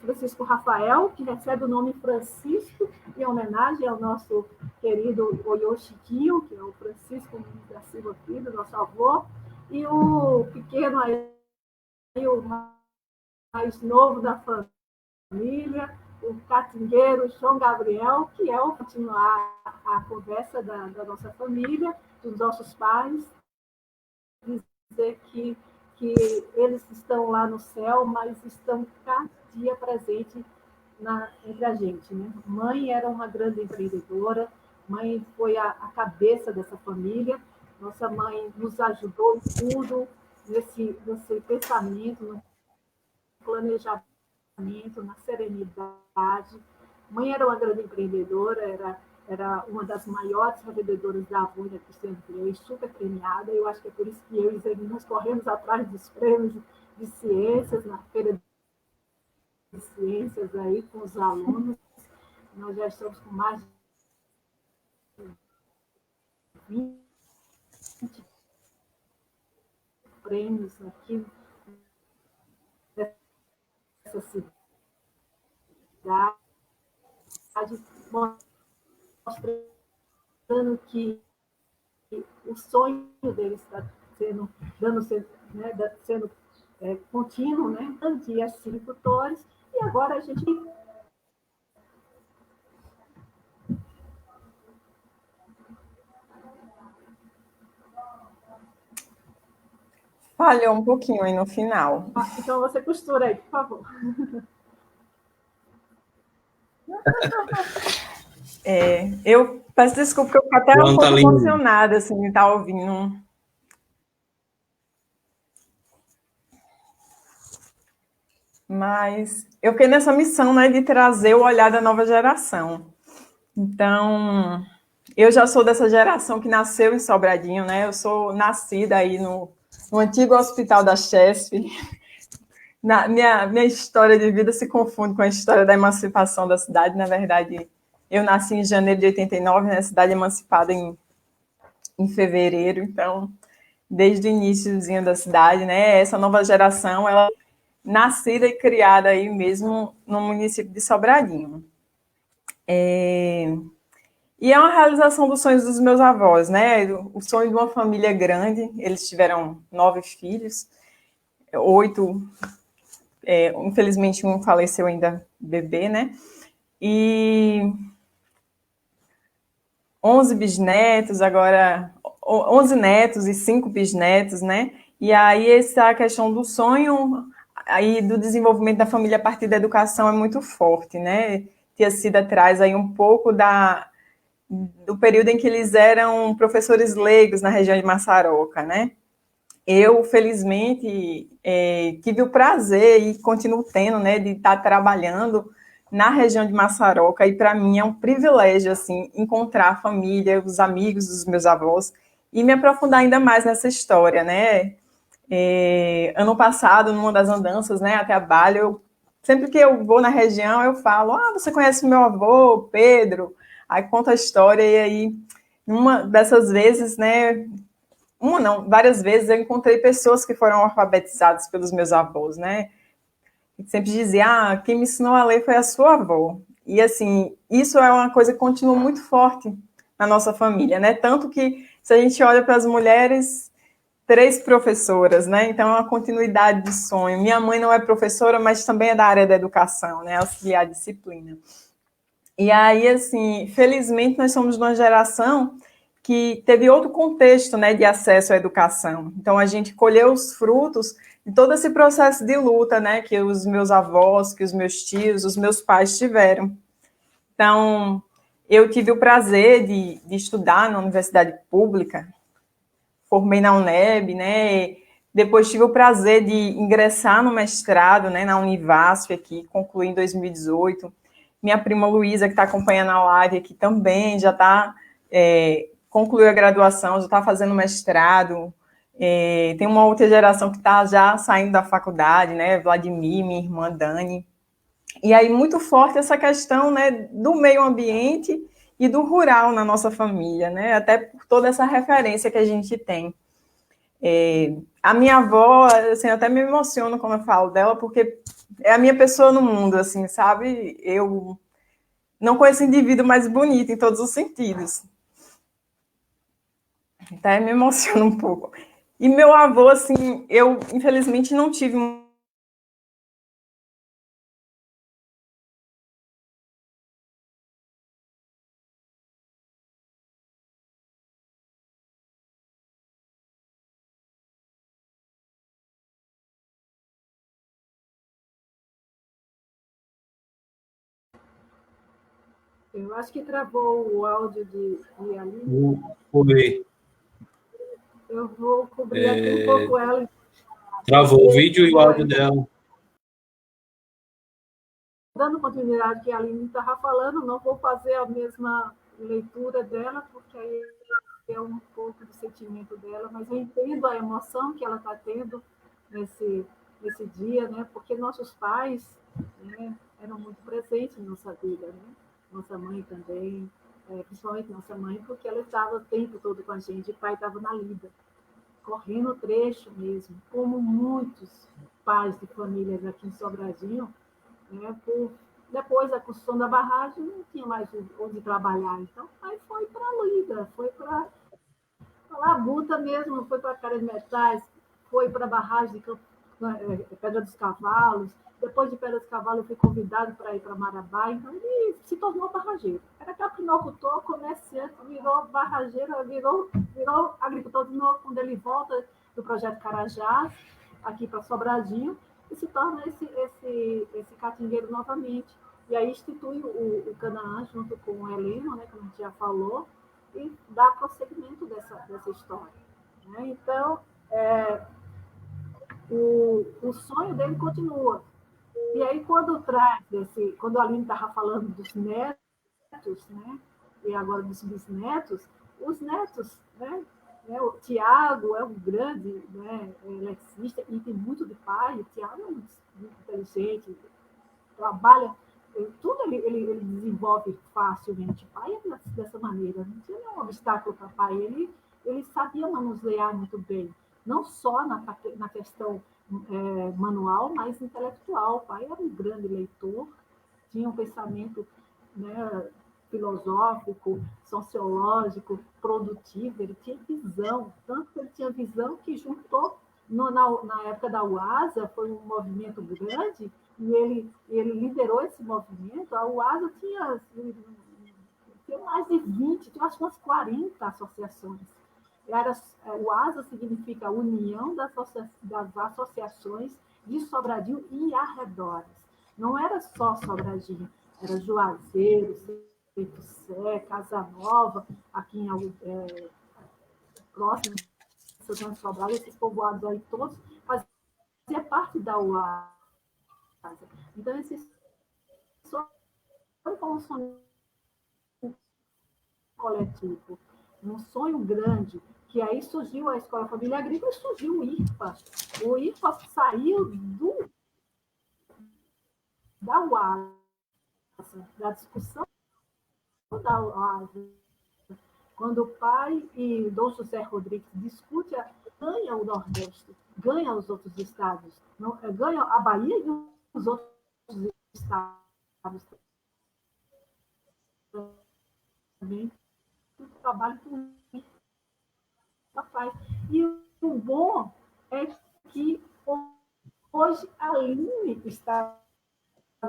Francisco Rafael, que recebe o nome Francisco em homenagem ao nosso querido Oiô Chiquinho, que é o Francisco da Silva Filho, nosso avô, e o pequeno aí, o mais novo da família, o catingueiro João Gabriel, que é o continuar a conversa da nossa família, dos nossos pais, dizer que eles estão lá no céu, mas estão cada dia presente entre a gente, né? Mãe era uma grande empreendedora, mãe foi a cabeça dessa família, nossa mãe nos ajudou em tudo, nesse pensamento, no planejamento, na serenidade. Mãe era uma grande empreendedora, era uma das maiores revendedoras da Avon da Cristiane Cruz, super premiada. Eu acho que é por isso que eu e Zé nós corremos atrás dos prêmios de ciências, na feira de ciências aí com os alunos. Nós já estamos com mais de 20 prêmios aqui nessa cidade, mostrando que o sonho deles está sendo contínuo, né? De agricultores, e agora a gente
falhou um pouquinho aí no final.
Então você costura aí, por favor.
Eu peço desculpa, porque eu fico até um pouco emocionada, assim, de estar ouvindo. Mas eu fiquei nessa missão, né, de trazer o olhar da nova geração. Então, eu já sou dessa geração que nasceu em Sobradinho, né? Eu sou nascida aí no antigo Hospital da Chesf. Minha história de vida se confunde com a história da emancipação da cidade. Na verdade, eu nasci em janeiro de 89, né? Cidade emancipada em fevereiro. Então, desde o iníciozinho da cidade, né? Essa nova geração, ela nascida e criada aí mesmo no município de Sobradinho. E é uma realização dos sonhos dos meus avós, né? O sonho de uma família grande. Eles tiveram 9 filhos, 8, infelizmente um faleceu ainda bebê, né? E 11 bisnetos, agora 11 netos e 5 bisnetos, né? E aí essa questão do sonho aí do desenvolvimento da família a partir da educação é muito forte, né? Tia Cida traz aí um pouco do período em que eles eram professores leigos na região de Massaroca, né? Eu, felizmente, tive o prazer e continuo tendo, né, de estar trabalhando na região de Massaroca, e para mim é um privilégio, assim, encontrar a família, os amigos dos meus avós, e me aprofundar ainda mais nessa história, né? Ano passado, numa das andanças, né, a trabalho, sempre que eu vou na região, eu falo, você conhece meu avô, Pedro? Aí conta a história, e aí, uma dessas vezes, né, uma não, várias vezes eu encontrei pessoas que foram alfabetizadas pelos meus avós, né? E sempre dizia, quem me ensinou a ler foi a sua avó. E assim, isso é uma coisa que continua muito forte na nossa família, né? Tanto que, se a gente olha para as mulheres, 3 professoras, né? Então é uma continuidade de sonho. Minha mãe não é professora, mas também é da área da educação, né? Auxiliar disciplina. E aí, assim, felizmente nós somos de uma geração que teve outro contexto, né, de acesso à educação. Então, a gente colheu os frutos de todo esse processo de luta, né, que os meus avós, que os meus tios, os meus pais tiveram. Então, eu tive o prazer de estudar na universidade pública, formei na UNEB, né, depois tive o prazer de ingressar no mestrado, né, na Univasf aqui, concluí em 2018. Minha prima Luísa, que está acompanhando a live aqui também, já está concluiu a graduação, já está fazendo mestrado. Tem uma outra geração que está já saindo da faculdade, né? Vladimir, minha irmã Dani. E aí, muito forte essa questão, né, do meio ambiente e do rural na nossa família, né? Até por toda essa referência que a gente tem. A minha avó, assim, até me emociono quando eu falo dela, porque é a minha pessoa no mundo, assim, sabe? Eu não conheço indivíduo mais bonito em todos os sentidos. Até me emociona um pouco. E meu avô, assim, eu infelizmente não tive
Eu acho que travou o áudio de Aline.
Foi.
Eu vou cobrir aqui um pouco ela.
Travou o vídeo e o áudio dela.
Dando continuidade que a Aline estava falando, não vou fazer a mesma leitura dela, porque aí é um pouco do sentimento dela, mas eu entendo a emoção que ela está tendo nesse dia, né? Porque nossos pais, né, eram muito presentes na nossa vida, né? Nossa mãe também, principalmente nossa mãe, porque ela estava o tempo todo com a gente, o pai estava na lida, correndo o trecho mesmo, como muitos pais de famílias aqui em Sobradinho, né? Depois da construção da barragem, não tinha mais onde trabalhar. Então, aí foi para a lida, foi para a labuta mesmo, foi para Cara de Metais, foi para a barragem de Pedra dos Cavalos. Depois de Pedra dos Cavalos, eu fui convidado para ir para Marabá. Então, ele se tornou barrageiro. Era caprinocultor, comerciante, virou barrageiro, virou agricultor de novo quando ele volta do projeto Carajás, aqui para Sobradinho, e se torna esse catingueiro novamente. E aí institui o Canaã junto com o Heleno, né, como a gente já falou, e dá prosseguimento dessa história. Né? Então, o sonho dele continua. E aí, quando a Aline estava falando dos netos, né, e agora dos bisnetos, os netos, né, o Tiago é um grande, né, eletricista e tem muito de pai. O Tiago é muito inteligente, trabalha, tudo ele desenvolve facilmente. O pai é dessa maneira, não tinha nenhum obstáculo para o pai. Ele sabia manusear muito bem, não só na questão manual, mas intelectual. O pai era um grande leitor, tinha um pensamento, né, filosófico, sociológico, produtivo, ele tinha visão, tanto que ele tinha visão que juntou, na época da UASA, foi um movimento grande, e ele liderou esse movimento. A UASA tinha mais de 20, tinha acho umas 40 associações. O ASA significa União das Associações de Sobradinho e Arredores. Não era só Sobradinho, era Juazeiro, Centro Sé, Casa Nova, aqui próximo de Santana de Sobral, esses povoados aí todos faziam parte da UASA. Então, esses sonhos como um sonho coletivo, um sonho grande, que aí surgiu a Escola Família Agrícola e surgiu o IFPA. O IFPA saiu da UASA, da discussão da UASA. Quando o pai e Dom José Rodrigues discutem, ganha o Nordeste, ganha os outros estados, ganha a Bahia e os outros estados também. O trabalho que o IFPA faz. E o bom é que hoje a Aline está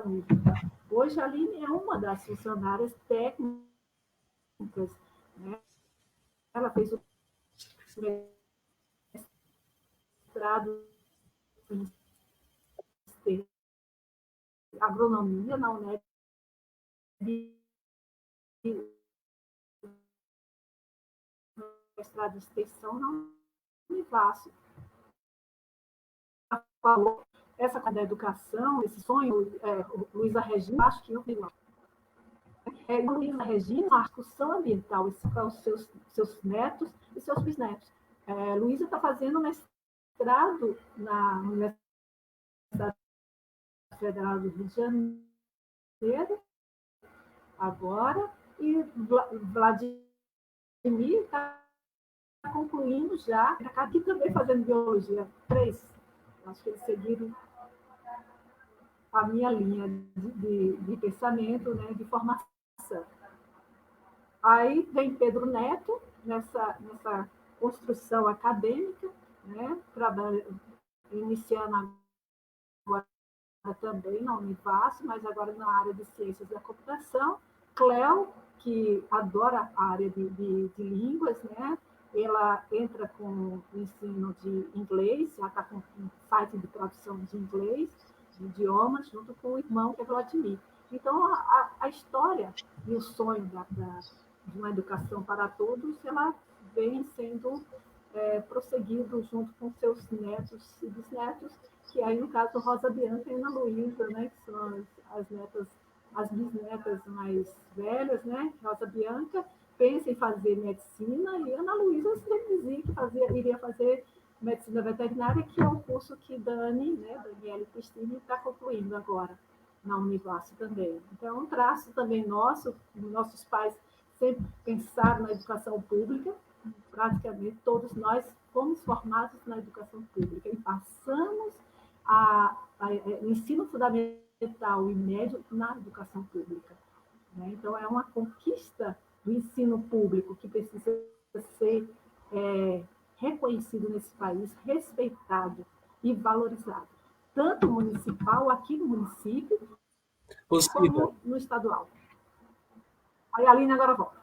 no IFPA. Hoje a Aline é uma das funcionárias técnicas, né? Ela fez o mestrado em agronomia na UNEB, mestrado em extensão na Univasf. Falou essa coisa da educação, esse sonho, Luísa Regina, acho que eu digo. Luísa Regina, a discussão ambiental para os seus netos e seus bisnetos. Luísa está fazendo mestrado na Universidade Federal do Rio de Janeiro, agora, e Vladimir está concluindo já, aqui também fazendo biologia 3. Acho que eles seguiram a minha linha de pensamento, né, de formação. Aí vem Pedro Neto, nessa construção acadêmica, né, iniciando agora também na Univasf, mas agora na área de ciências da computação. Cléo, que adora a área de línguas, né? Ela entra com o ensino de inglês, já está com um site de tradução de inglês, de idiomas, junto com o irmão, que é Vladimir. Então, a história e o sonho de uma educação para todos, ela vem sendo prosseguido junto com seus netos e bisnetos, que aí, no caso, Rosa Bianca e Ana Luísa, né, que são as bisnetas mais velhas, né? Rosa Bianca pensa em fazer medicina e Ana Luísa sempre dizia que iria fazer medicina veterinária, que é um curso que Dani, né, Daniela Cristine, está concluindo agora na Univasf também. Então, é um traço também nosso, nossos pais sempre pensaram na educação pública, praticamente todos nós fomos formados na educação pública e passamos o ensino fundamental e médio na educação pública, né? Então, é uma conquista do ensino público que precisa ser reconhecido nesse país, respeitado e valorizado, tanto municipal, aqui no município, como no estadual. Aí a Aline agora volta.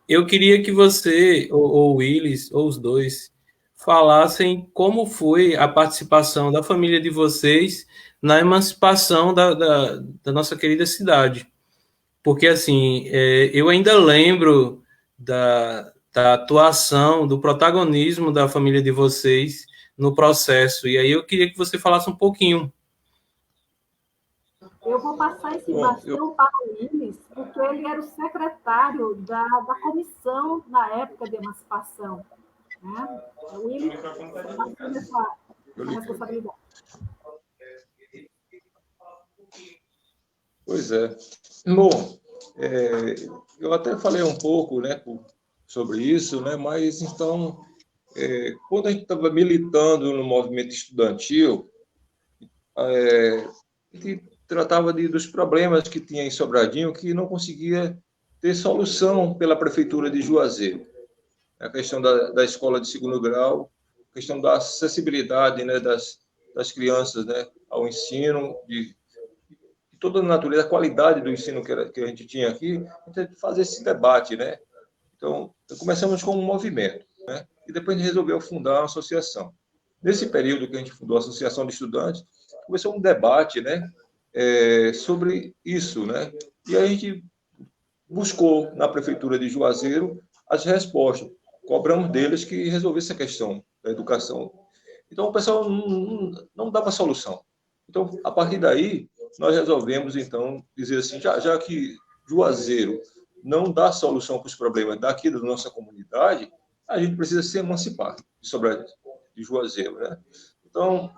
Eu queria que você, ou o Willis, ou os dois, falassem como foi a participação da família de vocês na emancipação da nossa querida cidade. Porque, assim, eu ainda lembro da atuação, do protagonismo da família de vocês no processo. E aí eu queria que você falasse um pouquinho.
Eu vou passar esse bastão para o Willis, porque ele era o secretário da comissão na época de emancipação, né? O Willis assume essa responsabilidade.
Pois é. Bom, eu até falei um pouco, né, sobre isso, né, mas, então, quando a gente estava militando no movimento estudantil, a gente tratava dos problemas que tinha em Sobradinho, que não conseguia ter solução pela Prefeitura de Juazeiro. A questão da escola de segundo grau, a questão da acessibilidade, né, das crianças, né, ao ensino, de toda a natureza, a qualidade do ensino que a gente tinha aqui, a gente fazer esse debate, né? Então, começamos com um movimento, né? E depois a gente resolveu fundar uma associação. Nesse período que a gente fundou a Associação de Estudantes, começou um debate, né, sobre isso, né? E a gente buscou na Prefeitura de Juazeiro as respostas. Cobramos deles que resolvesse a questão da educação. Então, o pessoal não dava solução. Então, a partir daí, nós resolvemos, então, dizer assim, já que Juazeiro não dá solução para os problemas daqui da nossa comunidade, a gente precisa se emancipar de Juazeiro, né? Então,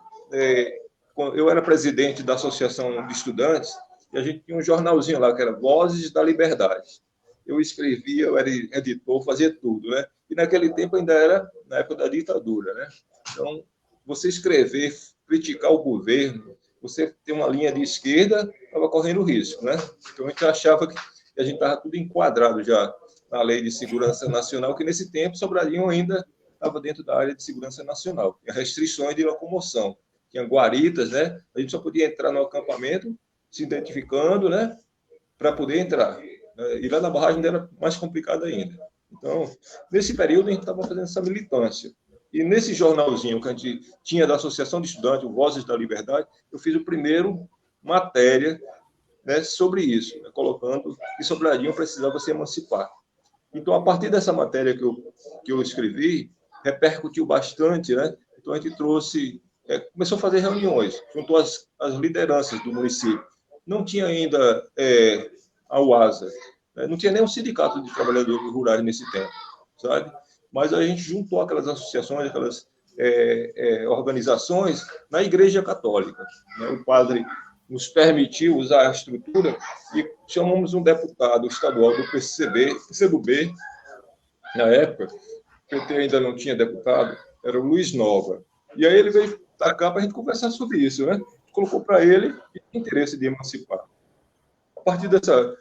eu era presidente da Associação de Estudantes e a gente tinha um jornalzinho lá, que era Vozes da Liberdade. Eu escrevia, eu era editor, fazia tudo, né? E naquele tempo ainda era na época da ditadura, né? Então, você escrever, criticar o governo, você ter uma linha de esquerda, estava correndo risco, né? Então, a gente achava que a gente estava tudo enquadrado já na Lei de Segurança Nacional, que nesse tempo Sobradinho ainda estava dentro da área de segurança nacional. Tinha restrições de locomoção, tinha guaritas, né? A gente só podia entrar no acampamento se identificando, né? Para poder entrar. E lá na barragem era mais complicado ainda. Então, nesse período, a gente estava fazendo essa militância. E nesse jornalzinho que a gente tinha da Associação de Estudantes, o Vozes da Liberdade, eu fiz o primeiro matéria, né, sobre isso, né, colocando que Sobradinho precisava se emancipar. Então, a partir dessa matéria que eu escrevi, repercutiu bastante, né? Então, a gente trouxe, começou a fazer reuniões, juntou as lideranças do município. Não tinha ainda a UASA, né? Não tinha nem um sindicato de trabalhadores rurais nesse tempo, sabe? Mas a gente juntou aquelas associações, aquelas organizações na Igreja Católica, né? O padre nos permitiu usar a estrutura e chamamos um deputado estadual do PCdoB, na época, o PT ainda não tinha deputado, era o Luiz Nova. E aí ele veio para cá para a gente conversar sobre isso, né? Colocou para ele o interesse de emancipar. A partir dessa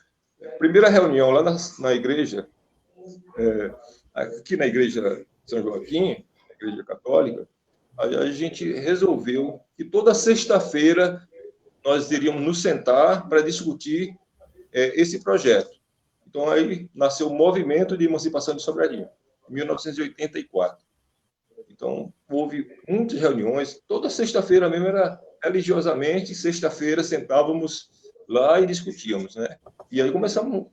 primeira reunião lá na igreja, aqui na Igreja São Joaquim, na Igreja Católica, a gente resolveu que toda sexta-feira nós iríamos nos sentar para discutir esse projeto. Então, aí nasceu o Movimento de Emancipação de Sobradinho, em 1984. Então, houve muitas reuniões, toda sexta-feira mesmo era religiosamente, sexta-feira sentávamos lá e discutíamos, né? E aí começamos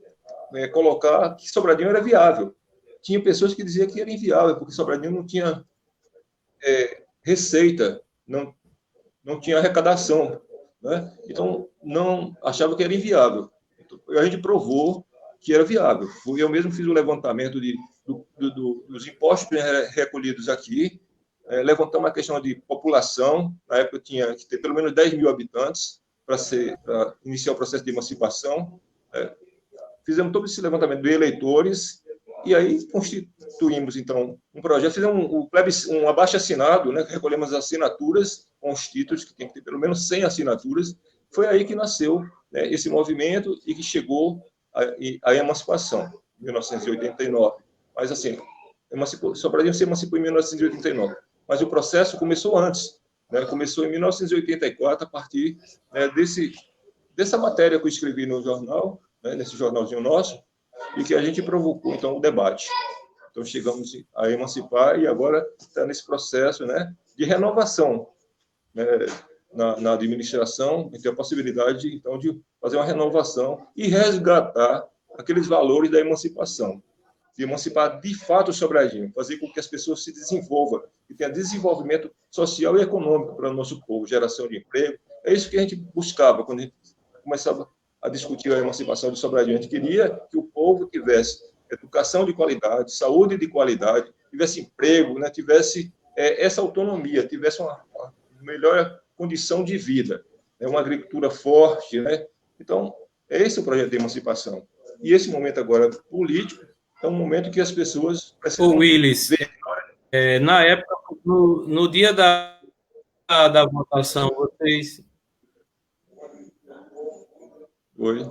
a colocar que Sobradinho era viável. Tinha pessoas que diziam que era inviável, porque Sobradinho não tinha receita, não tinha arrecadação, né? Então, não achava que era inviável. Então, a gente provou que era viável. Eu mesmo fiz o levantamento dos impostos recolhidos aqui, levantamos a questão de população, na época tinha que ter pelo menos 10 mil habitantes para iniciar o processo de emancipação. Fizemos todo esse levantamento de eleitores e aí constituímos, então, um projeto, fizemos um abaixo-assinado, né, recolhemos as assinaturas com os títulos, que tem que ter pelo menos 100 assinaturas. Foi aí que nasceu, né, esse movimento e que chegou à emancipação, em 1989. Mas, assim, Sobradinho se emancipou em 1989. Mas o processo começou antes, né? Começou em 1984, a partir, né, dessa matéria que eu escrevi no jornal, né, nesse jornalzinho nosso, e que a gente provocou, então, o debate. Então, chegamos a emancipar e agora está nesse processo, né, de renovação, né, na administração, e tem a possibilidade, então, de fazer uma renovação e resgatar aqueles valores da emancipação, de emancipar de fato o Sobradinho, fazer com que as pessoas se desenvolvam, que tenha desenvolvimento social e econômico para o nosso povo, geração de emprego. É isso que a gente buscava quando a gente começava a discutir a emancipação de Sobradinho. A gente queria que o povo tivesse educação de qualidade, saúde de qualidade, tivesse emprego, né, tivesse essa autonomia, tivesse uma melhor condição de vida, né, uma agricultura forte, né? Então, esse é o projeto de emancipação. E esse momento agora político é um momento que as pessoas precisam...
Ô, Willis, na época, no dia da votação, vocês...
Oi.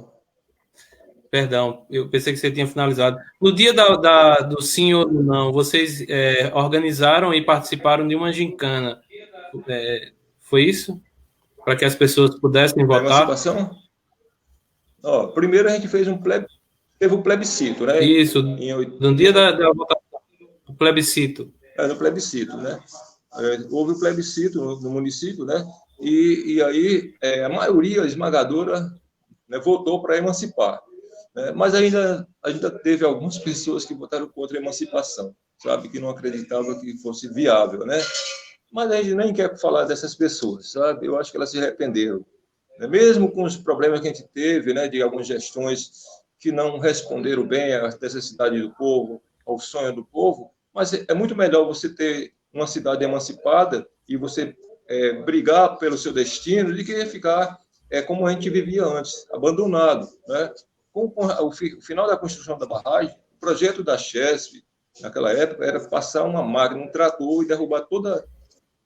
Perdão, eu pensei que você tinha finalizado. No dia do sim ou do não, vocês organizaram e participaram de uma gincana. Foi isso? Para que as pessoas pudessem
A
votar?
emancipação? Ó, primeiro a gente fez teve um plebiscito, né?
Isso, no dia da votação, do plebiscito.
No plebiscito, né? Houve o plebiscito no município, né? E aí a maioria esmagadora, né, votou para emancipar. Né? Mas ainda teve algumas pessoas que votaram contra a emancipação, sabe? Que não acreditavam que fosse viável, né? Mas a gente nem quer falar dessas pessoas, sabe? Eu acho que elas se arrependeram. Né? Mesmo com os problemas que a gente teve, né, de algumas gestões que não responderam bem às necessidades do povo, ao sonho do povo, mas é muito melhor você ter uma cidade emancipada e você brigar pelo seu destino do que ficar como a gente vivia antes, abandonado. Né? Com o final da construção da barragem, o projeto da Chesf, naquela época, era passar uma máquina, um trator e derrubar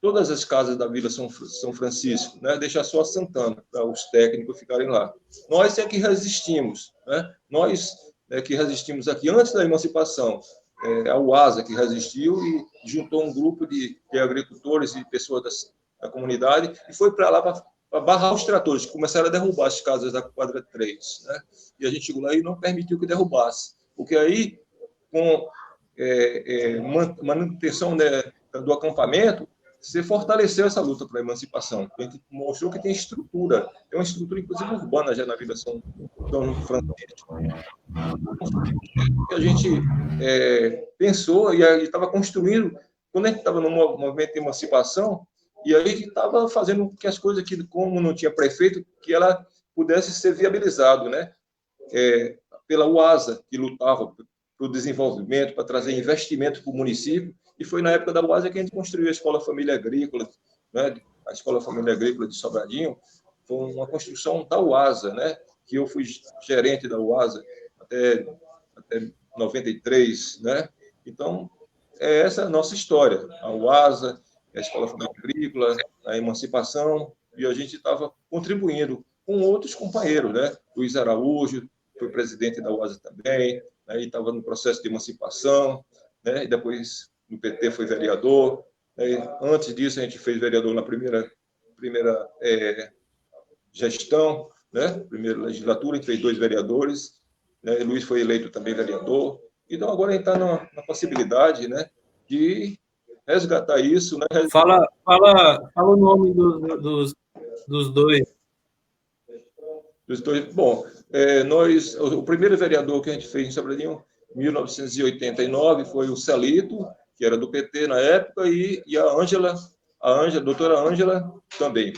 todas as casas da Vila São Francisco, né? Deixar só a Santana, para os técnicos ficarem lá. Nós é que resistimos, né? Nós é que resistimos aqui antes da emancipação. A UASA que resistiu e juntou um grupo de agricultores e pessoas da comunidade e foi para lá para barrar os tratores, que começaram a derrubar as casas da quadra 3. Né? E a gente chegou lá e não permitiu que derrubasse. Porque aí, com manutenção, né, do acampamento, você fortaleceu essa luta para a emancipação. A gente mostrou que tem estrutura. Tem uma estrutura, inclusive, urbana já na Vila São Francisco. A gente pensou e estava construindo, quando a gente estava no movimento de emancipação, e aí a gente estava fazendo que as coisas que, como não tinha prefeito, que ela pudesse ser viabilizado, né? Pela UASA, que lutava para o desenvolvimento, para trazer investimento para o município, e foi na época da UASA que a gente construiu a Escola Família Agrícola, né? A Escola Família Agrícola de Sobradinho, foi uma construção da UASA, né? Que eu fui gerente da UASA até 93, né? Então, essa é a nossa história. A UASA, a Escola Família Agrícola, a emancipação, e a gente estava contribuindo com outros companheiros, né? Luiz Araújo foi presidente da UASA também, né? E estava no processo de emancipação, né? E depois no PT foi vereador. Antes disso, a gente fez vereador na primeira gestão, né? Primeira legislatura, a gente fez 2 vereadores, né? Luiz foi eleito também vereador. Então, agora a gente está na possibilidade, né, de resgatar isso. Né?
Fala o nome dos dois.
Bom, o primeiro vereador que a gente fez em Sobradinho, em 1989, foi o Celito, que era do PT na época, e a doutora Ângela também.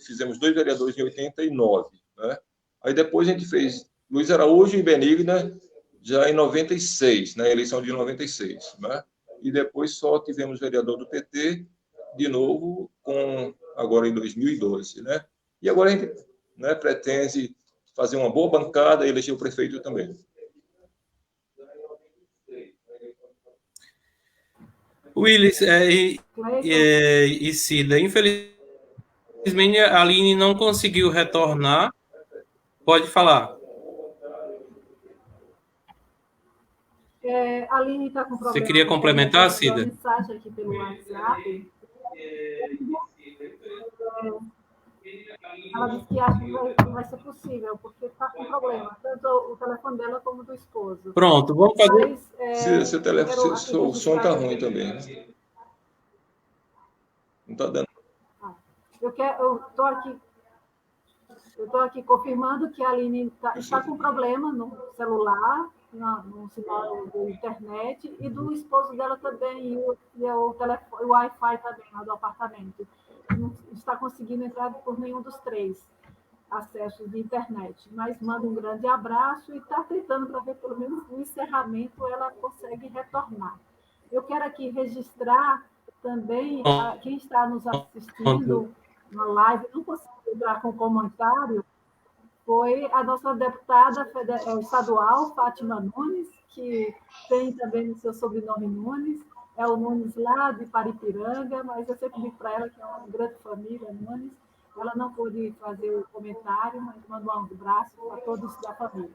Fizemos 2 vereadores em 89. Né? Aí depois a gente fez Luiz Araújo e Benigna, já em 96, na eleição de 96. Né? E depois só tivemos vereador do PT, de novo, agora em 2012. Né? E agora a gente, né, pretende fazer uma boa bancada e eleger o prefeito também.
Willis e Cida, infelizmente a Aline não conseguiu retornar. Pode falar.
A Aline está com problema.
Você queria complementar, Cida?
Uma mensagem aqui pelo WhatsApp. Ela disse que acha que não vai ser possível, porque está com problema, tanto o telefone dela como do esposo.
Pronto, vamos fazer.
Seu som está ruim também. Né? Não está dando.
Eu estou aqui confirmando que a Aline está com problema no celular, no sinal da internet, e do esposo dela também, e o Wi-Fi também, lá do apartamento. Não está conseguindo entrar por nenhum dos 3 acessos de internet, mas manda um grande abraço e está tentando para ver, pelo menos no encerramento, ela consegue retornar. Eu quero aqui registrar também quem está nos assistindo na live, não consigo entrar com comentário, foi a nossa deputada estadual, Fátima Nunes, que tem também o seu sobrenome Nunes, é o Nunes lá de Paripiranga, mas eu sempre digo para ela que é uma grande família, Nunes, Ela não pôde fazer o comentário, mas manda um abraço para todos da família.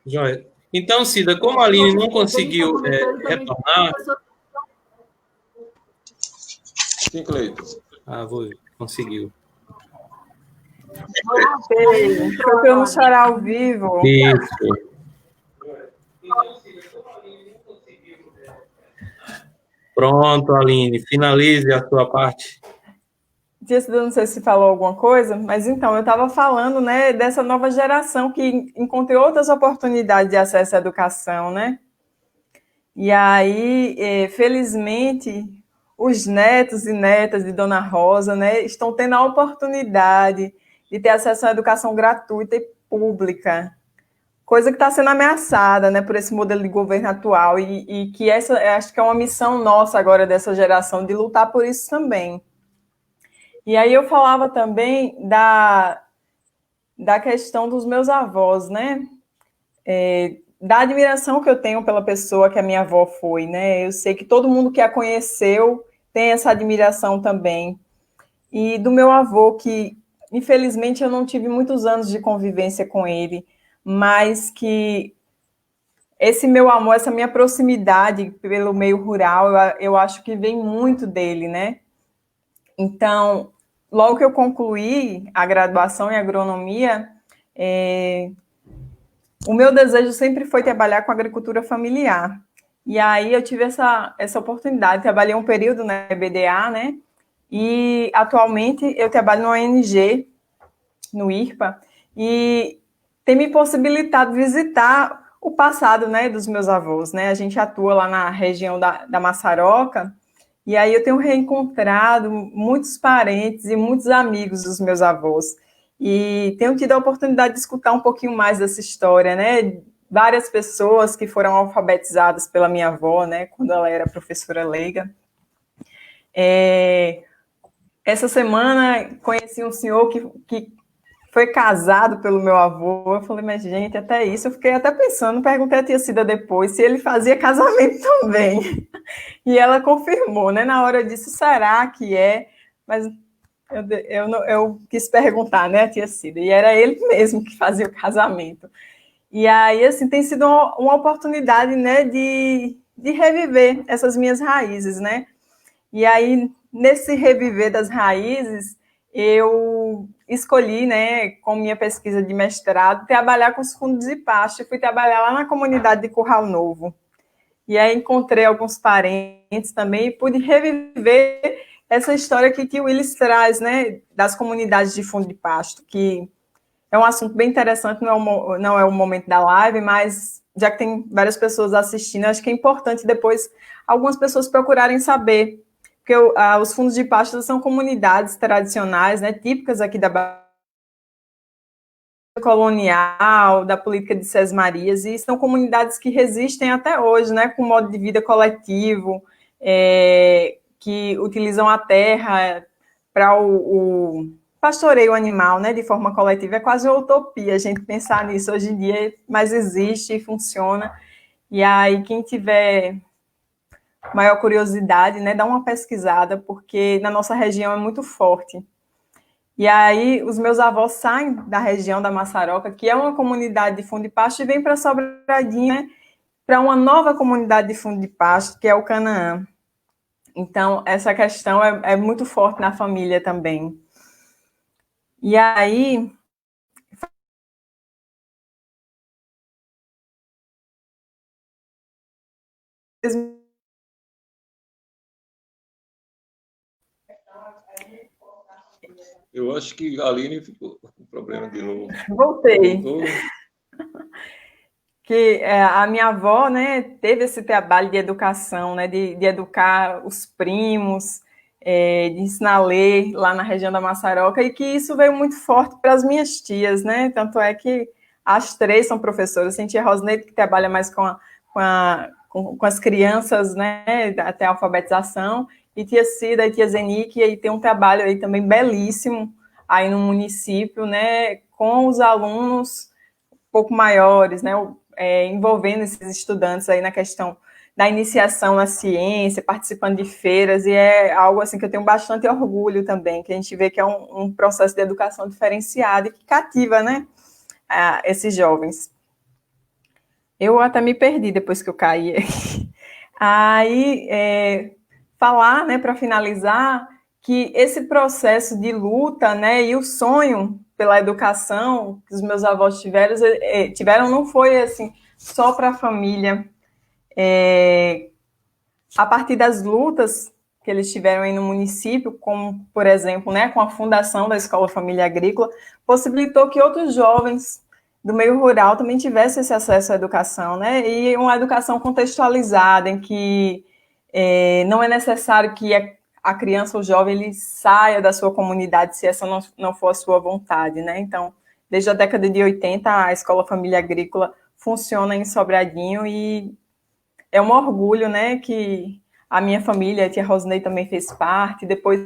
Joia. Então, Cida, como a Aline não conseguiu retornar...
Sim, Cleiton.
Conseguiu.
Foi para eu não chorar ao vivo.
Isso. Pronto, Aline, finalize a sua parte.
Eu não sei se falou alguma coisa, mas então, eu estava falando, né, dessa nova geração que encontrou outras oportunidades de acesso à educação, né? E aí, felizmente, os netos e netas de Dona Rosa, né, estão tendo a oportunidade de ter acesso à educação gratuita e pública, coisa que está sendo ameaçada, né, por esse modelo de governo atual, e que essa, acho que é uma missão nossa agora dessa geração, de lutar por isso também. E aí eu falava também da questão dos meus avós, né, da admiração que eu tenho pela pessoa que a minha avó foi, né, eu sei que todo mundo que a conheceu tem essa admiração também, e do meu avô, que infelizmente eu não tive muitos anos de convivência com ele, mas que esse meu amor, essa minha proximidade pelo meio rural, eu acho que vem muito dele, né? Então, logo que eu concluí a graduação em agronomia, o meu desejo sempre foi trabalhar com agricultura familiar. E aí eu tive essa oportunidade, trabalhei um período na EBDA, né? E atualmente eu trabalho no ONG, no IRPA, e tem me possibilitado visitar o passado, né, dos meus avós, né? A gente atua lá na região da Maçaroca, e aí eu tenho reencontrado muitos parentes e muitos amigos dos meus avós. E tenho tido a oportunidade de escutar um pouquinho mais dessa história, né? Várias pessoas que foram alfabetizadas pela minha avó, né, quando ela era professora leiga. Essa semana conheci um senhor que foi casado pelo meu avô. Eu falei, mas gente, até isso. Eu fiquei até pensando, perguntei a tia Cida depois se ele fazia casamento também. E ela confirmou, né? Na hora eu disse, será que é? Mas eu quis perguntar, né, a tia Cida. E era ele mesmo que fazia o casamento. E aí, assim, tem sido uma oportunidade, né, de reviver essas minhas raízes, né? E aí, nesse reviver das raízes, eu escolhi, né, com minha pesquisa de mestrado, trabalhar com os fundos de pasto. Fui trabalhar lá na comunidade de Curral Novo. E aí encontrei alguns parentes também e pude reviver essa história que o Willis traz, né, das comunidades de fundo de pasto, que é um assunto bem interessante, não é o momento da live, mas já que tem várias pessoas assistindo, acho que é importante depois algumas pessoas procurarem saber, porque os fundos de pasto são comunidades tradicionais, né, típicas aqui da Bahia colonial, da política de Sesmarias, e são comunidades que resistem até hoje, né, com modo de vida coletivo, que utilizam a terra para o pastoreio animal, né, de forma coletiva. É quase uma utopia a gente pensar nisso hoje em dia, mas existe e funciona. E aí, quem tiver maior curiosidade, né, dá uma pesquisada, porque na nossa região é muito forte. E aí, os meus avós saem da região da Maçaroca, que é uma comunidade de fundo de pasto, e vêm para Sobradinho, né, para uma nova comunidade de fundo de pasto, que é o Canaã. Então, essa questão é muito forte na família também. E aí,
Eu acho que a Aline ficou com problema de novo.
voltei. Que a minha avó, né, teve esse trabalho de educação, né, de educar os primos, de ensinar a ler lá na região da Maçaroca, e que isso veio muito forte para as minhas tias, né, tanto é que as três são professoras. Tem tia Rosneide, que trabalha mais com as crianças, né, até a alfabetização, e tia Cida e tia Zeni, que aí tem um trabalho aí também belíssimo aí no município, né, com os alunos um pouco maiores, né, envolvendo esses estudantes aí na questão da iniciação à ciência, participando de feiras, e é algo assim que eu tenho bastante orgulho também, que a gente vê que é um processo de educação diferenciado e que cativa, né, esses jovens. Eu até me perdi depois que eu caí. Aí, falar, né, para finalizar, que esse processo de luta, né, e o sonho pela educação que os meus avós tiveram não foi assim só para a família. A partir das lutas que eles tiveram aí no município, como, por exemplo, né, com a fundação da Escola Família Agrícola, possibilitou que outros jovens do meio rural também tivessem esse acesso à educação, né, e uma educação contextualizada, em que não é necessário que a criança ou jovem ele saia da sua comunidade se essa não for a sua vontade, né? Então, desde a década de 80, a Escola Família Agrícola funciona em Sobradinho e é um orgulho, né, que a minha família, a tia Rosnei também fez parte. Depois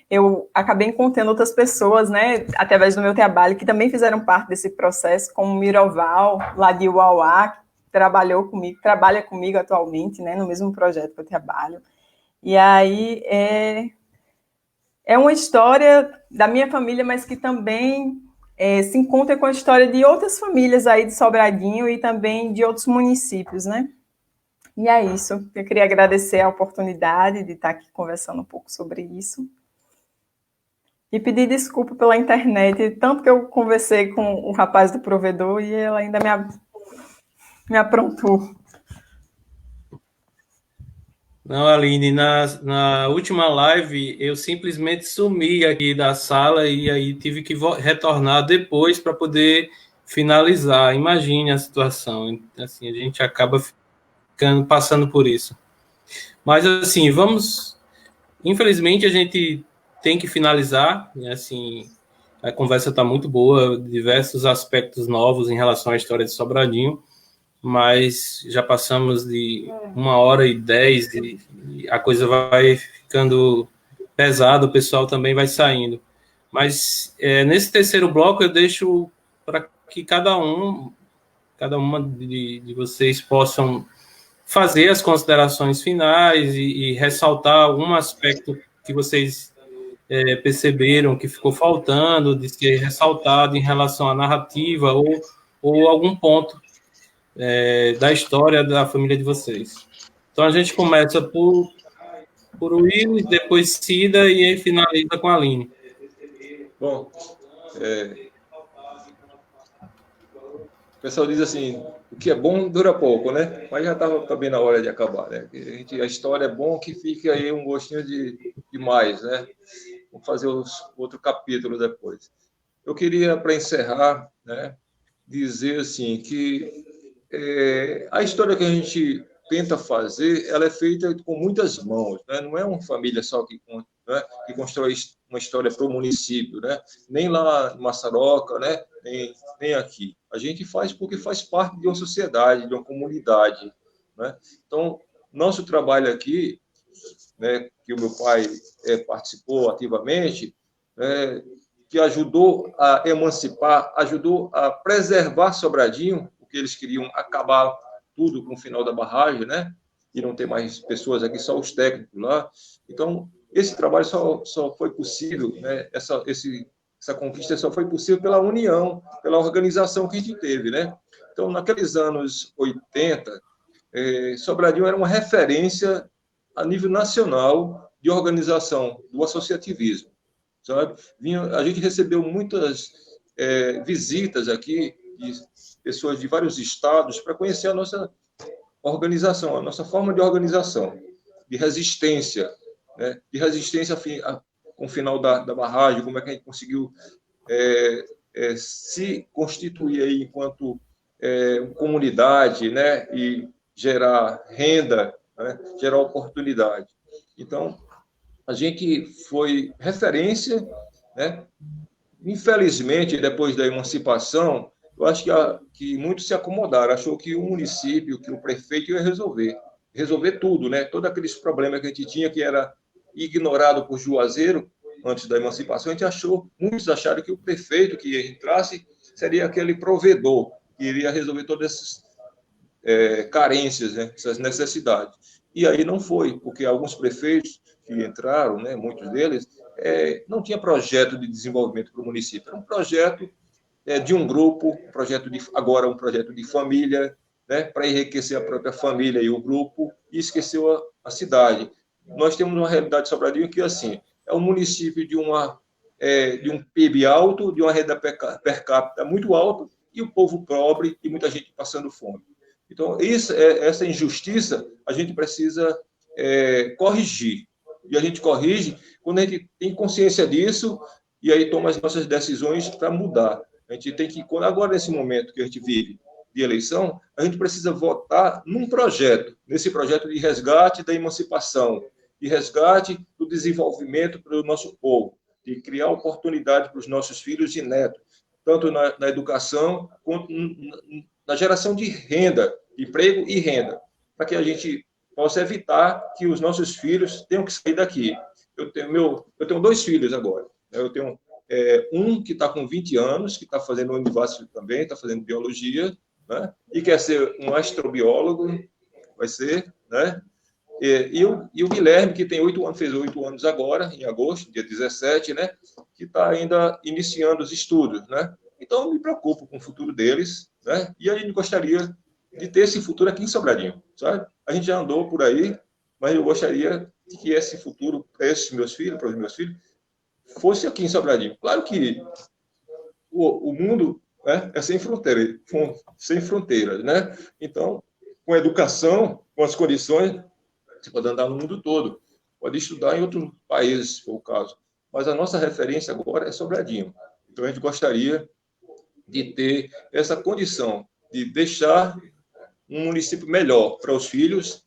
eu acabei encontrando outras pessoas, né, através do meu trabalho, que também fizeram parte desse processo, como o Miroval, lá de Uauá, que trabalha comigo atualmente, né, no mesmo projeto que eu trabalho. E aí é uma história da minha família, mas que também se encontra com a história de outras famílias aí de Sobradinho e também de outros municípios, né? E é isso. Eu queria agradecer a oportunidade de estar aqui conversando um pouco sobre isso. E pedir desculpa pela internet, tanto que eu conversei com o rapaz do provedor e ele ainda me aprontou.
Não, Aline, na última live eu simplesmente sumi aqui da sala e aí tive que retornar depois para poder finalizar. Imagine a situação. Assim, a gente acaba passando por isso. Mas, assim, infelizmente, a gente tem que finalizar. Né? Assim, a conversa está muito boa, diversos aspectos novos em relação à história de Sobradinho, mas já passamos de 1h10 e a coisa vai ficando pesada, o pessoal também vai saindo. Mas nesse terceiro bloco eu deixo para que cada uma de vocês possam fazer as considerações finais e ressaltar algum aspecto que vocês perceberam que ficou faltando de ser ressaltado em relação à narrativa ou algum ponto da história da família de vocês. Então, a gente começa por Willis, depois Cida e aí finaliza com a Aline.
Bom, o pessoal diz assim, o que é bom dura pouco, né? Mas já estava também na hora de acabar, né? A história é bom que fique aí um gostinho de mais, né? Vamos fazer outro capítulo depois. Eu queria, para encerrar, né, dizer assim que a história que a gente tenta fazer, ela é feita com muitas mãos, né? Não é uma família só que constrói uma história para o município, né? Nem lá em Massaroca, né? Nem aqui. A gente faz porque faz parte de uma sociedade, de uma comunidade, né? Então, nosso trabalho aqui, né, que o meu pai participou ativamente, que ajudou a emancipar, ajudou a preservar Sobradinho, porque eles queriam acabar tudo com o final da barragem, né? E não ter mais pessoas aqui, só os técnicos lá. Então, esse trabalho só foi possível, né? Essa conquista só foi possível pela união, pela organização que a gente teve, né? Então, naqueles anos 80, Sobradinho era uma referência a nível nacional de organização do associativismo, sabe? A gente recebeu muitas visitas aqui de pessoas de vários estados para conhecer a nossa organização, a nossa forma de organização, de resistência, né? De resistência com o final da barragem, como é que a gente conseguiu se constituir aí enquanto comunidade, né? E gerar renda, né? Gerar oportunidade. Então, a gente foi referência, né? Infelizmente, depois da emancipação, eu acho que muitos se acomodaram, achou que o município, que o prefeito ia resolver tudo, né? Todos aqueles problemas que a gente tinha, que era ignorado por Juazeiro, antes da emancipação, muitos acharam que o prefeito que entrasse seria aquele provedor, que iria resolver todos esses carências, né, essas necessidades. E aí não foi, porque alguns prefeitos que entraram, né, muitos deles, não tinha projeto de desenvolvimento para o município, era um projeto de um grupo, agora um projeto de família, né, para enriquecer a própria família e o grupo, e esqueceu a cidade. Nós temos uma realidade de Sobradinho que, assim, é um município de um PIB alto, de uma renda per capita muito alta, e o povo pobre e muita gente passando fome. Então, essa injustiça a gente precisa corrigir. E a gente corrige quando a gente tem consciência disso e aí toma as nossas decisões para mudar. A gente tem que, agora nesse momento que a gente vive de eleição, a gente precisa votar num projeto, nesse projeto de resgate da emancipação, de resgate do desenvolvimento para o nosso povo, de criar oportunidade para os nossos filhos e netos, tanto na educação quanto na geração de renda, emprego e renda, para que a gente possa evitar que os nossos filhos tenham que sair daqui. Eu tenho 2 filhos agora. Eu tenho um que está com 20 anos, que está fazendo universidade também, está fazendo biologia, né? E quer ser um astrobiólogo, vai ser, né? E o Guilherme, que tem 8 anos, fez 8 anos agora, em agosto, dia 17, né? Que está ainda iniciando os estudos, né? Então, eu me preocupo com o futuro deles, né? E a gente gostaria de ter esse futuro aqui em Sobradinho, sabe? A gente já andou por aí, mas eu gostaria de que esse futuro para esses meus filhos, para os meus filhos, fosse aqui em Sobradinho. Claro que o mundo, né, é sem fronteiras, né? Então, com a educação, com as condições, você pode andar no mundo todo, pode estudar em outros países, se for o caso. Mas a nossa referência agora é Sobradinho. Então, a gente gostaria de ter essa condição de deixar um município melhor para os filhos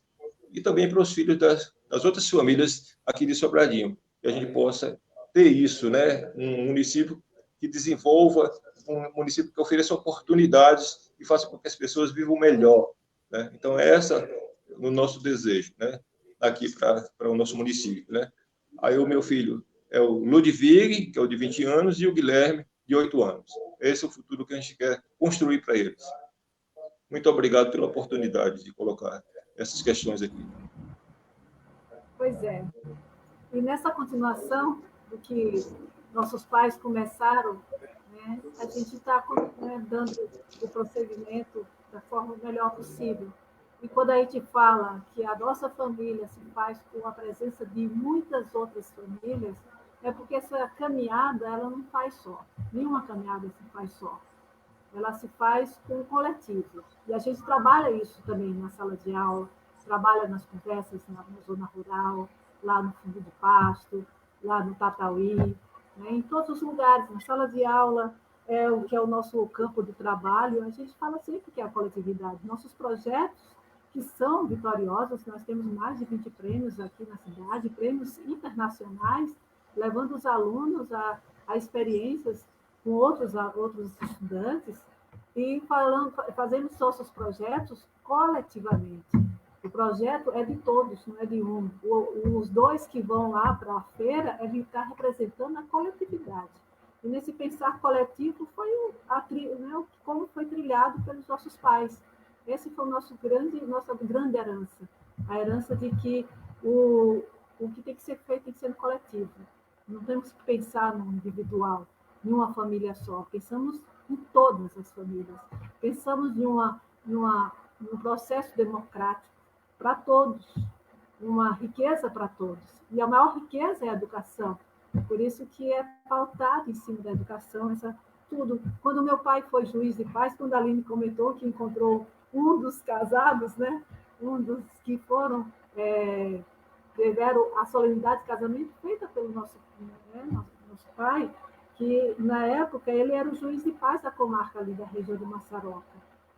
e também para os filhos das outras famílias aqui de Sobradinho. Que a gente possa ter isso, né? Um município que desenvolva, um município que ofereça oportunidades e faça com que as pessoas vivam melhor, né? Então, essa é o nosso desejo, né? Aqui para o nosso município, né? Aí o meu filho é o Ludwig, que é o de 20 anos, e o Guilherme, de 8 anos. Esse é o futuro que a gente quer construir para eles. Muito obrigado pela oportunidade de colocar essas questões aqui.
Pois é. E nessa continuação do que nossos pais começaram, né, a gente está dando o prosseguimento da forma melhor possível. E quando a gente fala que a nossa família se faz com a presença de muitas outras famílias, é porque essa caminhada ela não faz só. Nenhuma caminhada se faz só. Ela se faz com o coletivo. E a gente trabalha isso também na sala de aula, trabalha nas conversas na zona rural, lá no fundo do pasto, lá no Tatauí, né? Em todos os lugares, na sala de aula, o que é o nosso campo de trabalho, a gente fala sempre que é a coletividade. Nossos projetos, que são vitoriosos, nós temos mais de 20 prêmios aqui na cidade, prêmios internacionais, levando os alunos a experiências com outros estudantes e fazendo nossos projetos coletivamente. O projeto é de todos, não é de um. Os 2 que vão lá para a feira é de estar representando a coletividade. E nesse pensar coletivo foi como foi trilhado pelos nossos pais. Esse foi nossa grande herança. A herança de que o que tem que ser feito tem que ser no coletivo. Não temos que pensar no individual, em uma família só. Pensamos em todas as famílias. Pensamos num processo democrático para todos, uma riqueza para todos. E a maior riqueza é a educação. Por isso que é pautado em cima da educação, tudo. Quando meu pai foi juiz de paz, quando a Aline comentou que encontrou um dos casados, né? Um dos que tiveram a solenidade de casamento feita pelo nosso pai, que na época ele era o juiz de paz da comarca ali da região de Massaroca.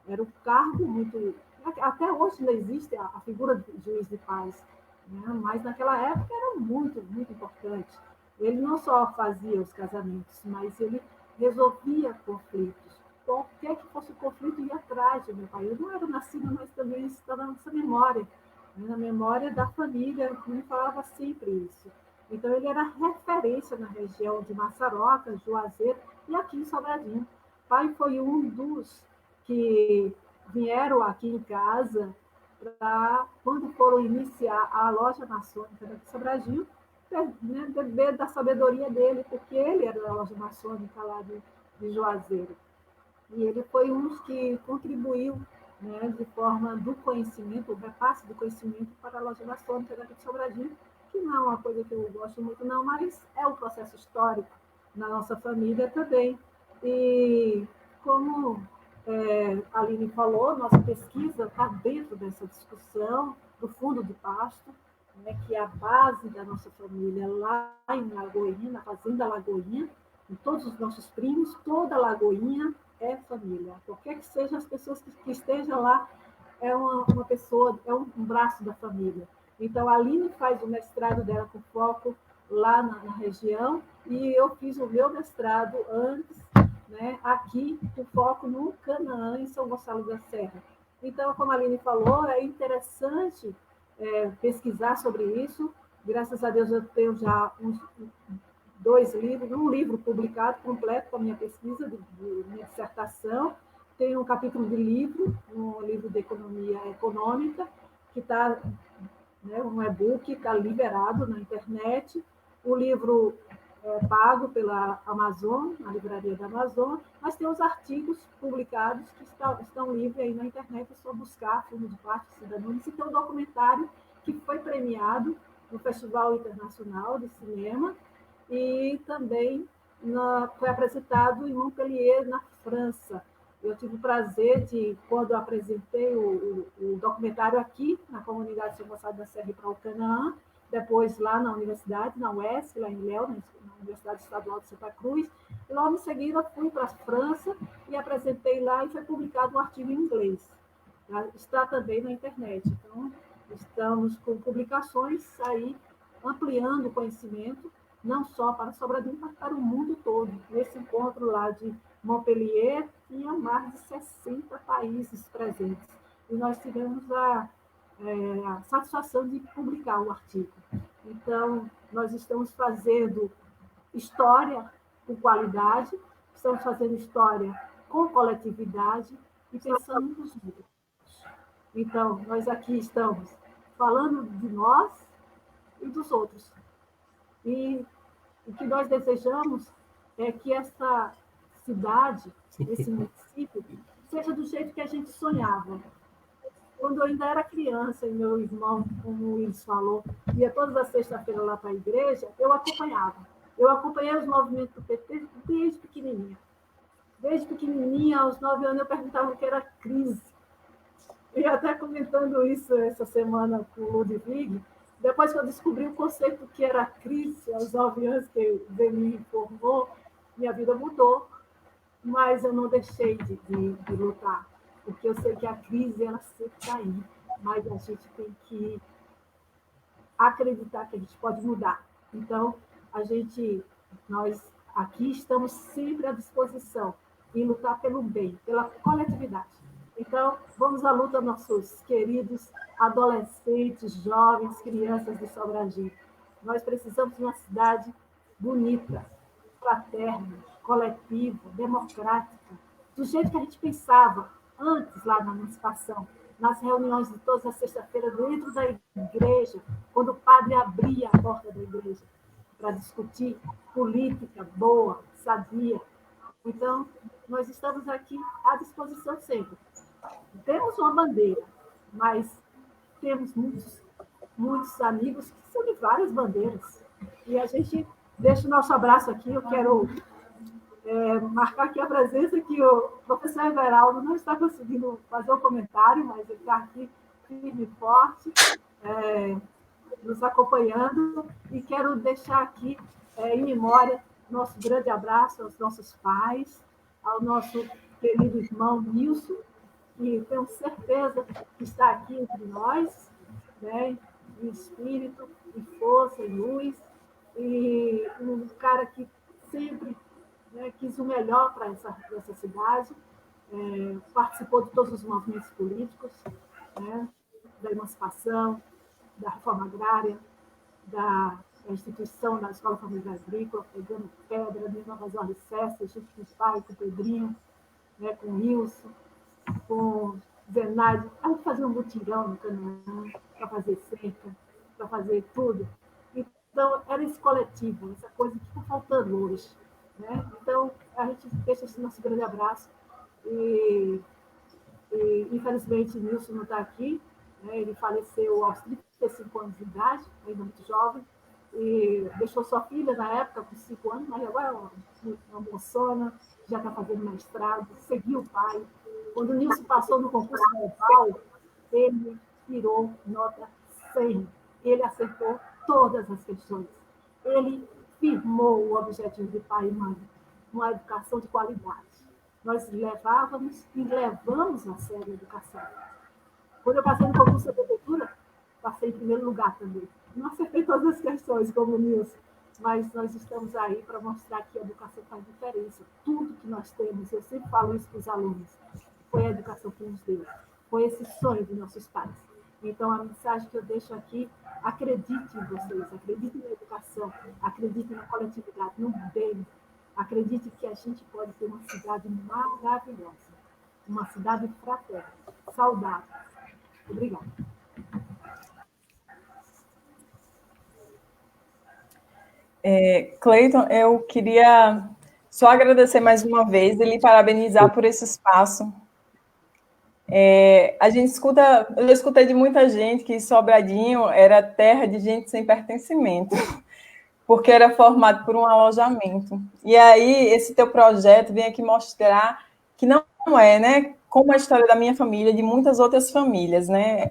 Era um cargo muito... Até hoje ainda existe a figura de juiz de paz, né? Mas naquela época era muito, muito importante. Ele não só fazia os casamentos, mas ele resolvia conflitos. Qualquer que fosse o conflito, ia atrás do meu pai. Eu não era nascida, mas também está na nossa memória, né? Na memória da família, ele falava sempre isso. Então, ele era referência na região de Massaroca, Juazeiro e aqui em Sobradinho. O pai foi um dos que vieram aqui em casa para, quando foram iniciar a loja maçônica da Sobradinho, né, beber da sabedoria dele, porque ele era da loja maçônica lá de Juazeiro. E ele foi um dos que contribuiu, né, de forma do conhecimento, o repasse do conhecimento para a loja maçônica daqui de Sobradinho, que não é uma coisa que eu gosto muito, não, mas é um processo histórico na nossa família também. E como a Aline falou, nossa pesquisa está dentro dessa discussão do fundo de pasto, né, que é a base da nossa família lá em Lagoinha, na Fazenda Lagoinha, com todos os nossos primos, toda Lagoinha é família. Qualquer que sejam as pessoas que estejam lá, é uma pessoa, é um braço da família. Então, a Aline faz o mestrado dela com foco lá na região, e eu fiz o meu mestrado antes, né, aqui, com foco no Canaã, em São Gonçalo da Serra. Então, como a Aline falou, é interessante pesquisar sobre isso. Graças a Deus, eu tenho já uns 2 livros, um livro publicado completo com a minha pesquisa de minha dissertação, tem um capítulo de livro, um livro de economia econômica, que está, né, um e-book, está liberado na internet, o livro é pago pela Amazon, na livraria da Amazon, mas tem os artigos publicados que estão livres aí na internet, é só buscar Fundo de Pasto Cidadãos, e tem um documentário que foi premiado no Festival Internacional de Cinema, e também foi apresentado em Montpellier, na França. Eu tive o prazer de, quando eu apresentei o documentário aqui, na comunidade de São Gonçalo da Serra para o Canaã, depois lá na universidade, na UESC, lá em Léo, na Universidade Estadual de Santa Cruz, e logo em seguida fui para a França e apresentei lá, e foi publicado um artigo em inglês. Está também na internet. Então, estamos com publicações aí, ampliando o conhecimento, não só para Sobradinho, mas para o mundo todo. Nesse encontro lá de Montpellier, tinha mais de 60 países presentes. E nós tivemos a satisfação de publicar o artigo. Então, nós estamos fazendo história com qualidade, estamos fazendo história com coletividade e pensando nos outros. Então, nós aqui estamos falando de nós e dos outros. E o que nós desejamos é que essa cidade, esse município, seja do jeito que a gente sonhava. Quando eu ainda era criança, e meu irmão, como o Willis falou, ia todas as sextas-feiras lá para a igreja, eu acompanhava. Eu acompanhei os movimentos do PT desde pequenininha. Desde pequenininha, aos 9 anos, eu perguntava o que era crise. E até comentando isso essa semana com o Ludwig, depois que eu descobri o conceito que era crise, aos 9 anos que ele me informou, minha vida mudou, mas eu não deixei de lutar, porque eu sei que a crise ela sempre está aí, mas a gente tem que acreditar que a gente pode mudar. Então, nós aqui estamos sempre à disposição em lutar pelo bem, pela coletividade. Então, vamos à luta, nossos queridos adolescentes, jovens, crianças de Sobradinho. Nós precisamos de uma cidade bonita, fraterna, coletiva, democrática, do jeito que a gente pensava antes lá na emancipação, nas reuniões de todas as sextas-feiras dentro da igreja, quando o padre abria a porta da igreja para discutir política boa, sadia. Então, nós estamos aqui à disposição sempre. Temos uma bandeira, mas temos muitos amigos que são de várias bandeiras. E a gente deixa o nosso abraço aqui. Eu quero marcar aqui a presença que o professor Everaldo não está conseguindo fazer o comentário, mas ele está aqui firme e forte, nos acompanhando. E quero deixar aqui, em memória, nosso grande abraço aos nossos pais, ao nosso querido irmão Nilson, que tenho certeza que está aqui entre nós, né, em espírito, em força, em luz, e um cara que sempre, né, quis o melhor para essa cidade, participou de todos os movimentos políticos, né, da emancipação, da reforma agrária, da instituição da Escola Familiar Agrícola, pegando pedra, de novas alicerces, junto com o pai, com o Pedrinho, né, com o Wilson, com Zenaide, a gente fazia um mutirão no Canaã para fazer cerca, para fazer tudo. Então, era esse coletivo, essa coisa que está faltando hoje. Né? Então, a gente deixa esse nosso grande abraço e infelizmente, Nilson não está aqui, né? Ele faleceu aos 35 anos de idade, ainda muito jovem, e deixou sua filha na época com 5 anos, mas agora é uma moçona, já está fazendo mestrado, seguiu o pai. Quando o Nilson passou no concurso global, ele tirou nota 100. Ele acertou todas as questões. Ele firmou o objetivo de pai e mãe, uma educação de qualidade. Nós levávamos e levamos a sério a educação. Quando eu passei no concurso da prefeitura, passei em primeiro lugar também. Não acertei todas as questões, como o Nilson, mas nós estamos aí para mostrar que a educação faz diferença. Tudo que nós temos, eu sempre falo isso para os alunos, foi a educação que nos deu, foi esse sonho de nossos pais. Então, a mensagem que eu deixo aqui, acredite em vocês, acredite na educação, acredite na coletividade, no bem. Acredite que a gente pode ter uma cidade maravilhosa, uma cidade fraterna, saudável. Obrigada.
Cleiton, eu queria só agradecer mais uma vez e lhe parabenizar por esse espaço. A gente eu já escutei de muita gente que Sobradinho era terra de gente sem pertencimento, porque era formado por um alojamento. E aí, esse teu projeto vem aqui mostrar que não é, né? Como a história da minha família, de muitas outras famílias, né?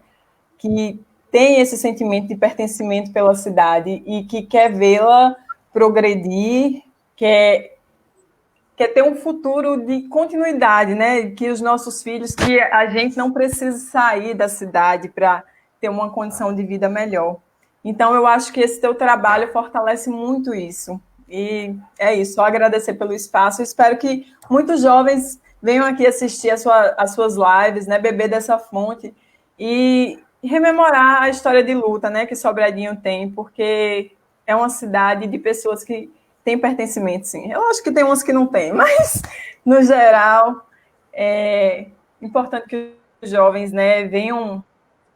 Que tem esse sentimento de pertencimento pela cidade e que quer vê-la progredir, quer ter um futuro de continuidade, né? Que os nossos filhos, que a gente não precisa sair da cidade para ter uma condição de vida melhor. Então, eu acho que esse teu trabalho fortalece muito isso. E é isso, só agradecer pelo espaço. Eu espero que muitos jovens venham aqui assistir as suas lives, né? Beber dessa fonte e rememorar a história de luta, né? Que Sobradinho tem, porque é uma cidade de pessoas que têm pertencimento, sim. Eu acho que tem umas que não têm, mas, no geral, é importante que os jovens, né, venham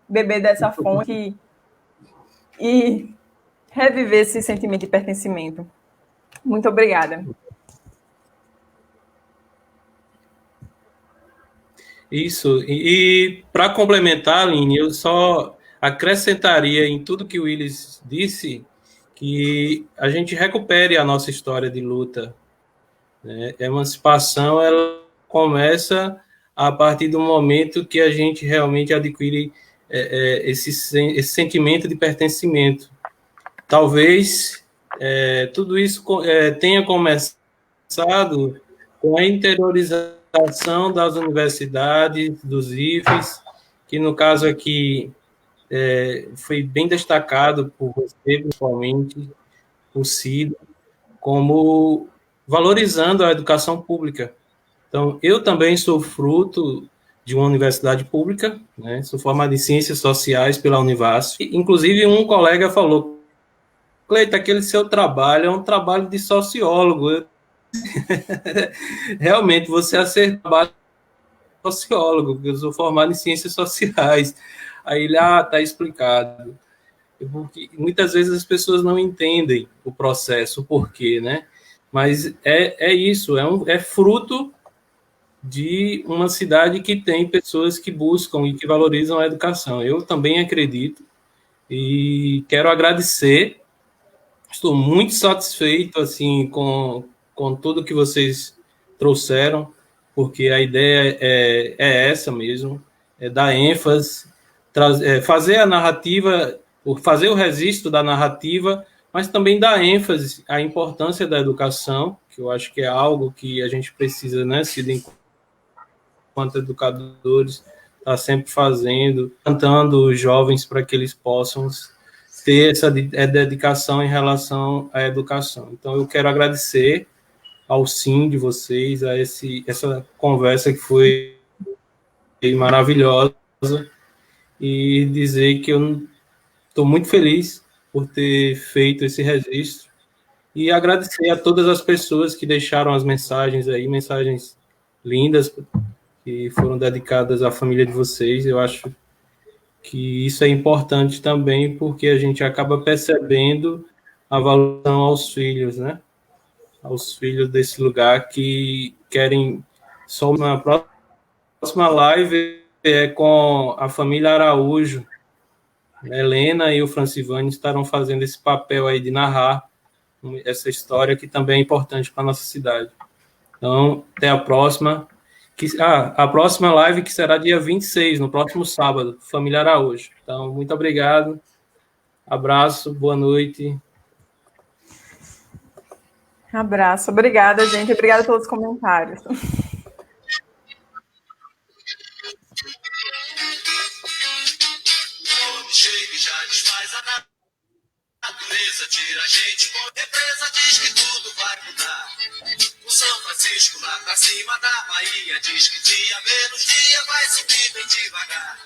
beber dessa fonte e reviver esse sentimento de pertencimento. Muito obrigada.
Isso. E para complementar, Aline, eu só acrescentaria em tudo que o Willis disse que a gente recupere a nossa história de luta. Né? A emancipação ela começa a partir do momento que a gente realmente adquire esse sentimento de pertencimento. Talvez tudo isso tenha começado com a interiorização das universidades, dos IFES, que no caso aqui foi bem destacado por você, principalmente, por Cida, como valorizando a educação pública. Então, eu também sou fruto de uma universidade pública, né? Sou formado em Ciências Sociais pela Univasf. Inclusive, um colega falou, Cleiton, aquele seu trabalho é um trabalho de sociólogo. Realmente, você acertou sociólogo, porque eu sou formado em Ciências Sociais. Aí ele, tá explicado. Porque muitas vezes as pessoas não entendem o processo, o porquê, né? Mas é isso, é fruto de uma cidade que tem pessoas que buscam e que valorizam a educação. Eu também acredito e quero agradecer. Estou muito satisfeito assim com tudo que vocês trouxeram, porque a ideia é essa mesmo, é dar ênfase, fazer a narrativa, fazer o registro da narrativa, mas também dar ênfase à importância da educação, que eu acho que é algo que a gente precisa, né, enquanto educadores, está sempre fazendo, cantando os jovens para que eles possam ter essa dedicação em relação à educação. Então, eu quero agradecer ao sim de vocês, a essa conversa que foi maravilhosa, e dizer que eu estou muito feliz por ter feito esse registro e agradecer a todas as pessoas que deixaram as mensagens aí, mensagens lindas, que foram dedicadas à família de vocês. Eu acho que isso é importante também, porque a gente acaba percebendo a valorização aos filhos, né? Aos filhos desse lugar que querem. Só na próxima live é com a família Araújo. A Helena e o Francivani estarão fazendo esse papel aí de narrar essa história que também é importante para a nossa cidade. Então, até a próxima. A próxima live que será dia 26, no próximo sábado, Família Araújo. Então, muito obrigado. Abraço, boa noite.
Abraço, obrigada, gente. Obrigada pelos comentários.
Chega e já desfaz a natureza, tira a gente com represa, diz que tudo vai mudar. O São Francisco lá pra cima da Bahia diz que dia menos dia vai subir bem devagar.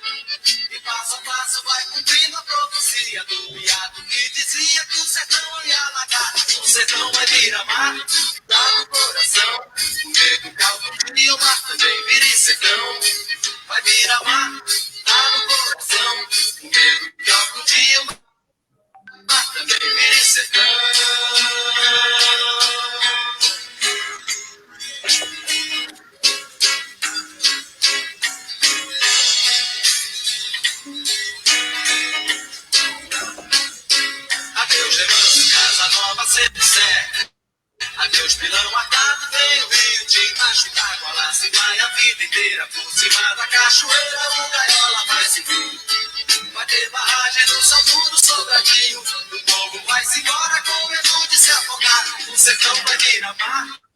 E passo a passo vai cumprindo a profecia do viado que dizia que o sertão ia alagar. O sertão vai virar mar, dá no coração. O nego calmo e o mar também vira sertão. Vai virar mar, dá no coração. O nego calmo e o mar também vira sertão. Adeus, Leandro, casa nova, sempre certo. Adeus, pilão atado, vem o rio de embaixo d'água. Lá se vai a vida inteira, por cima da cachoeira, o gaiola vai seguir. Vai ter barragem no salto do Sobradinho. O povo vai-se embora com medo de se afogar. O sertão vai virar mar.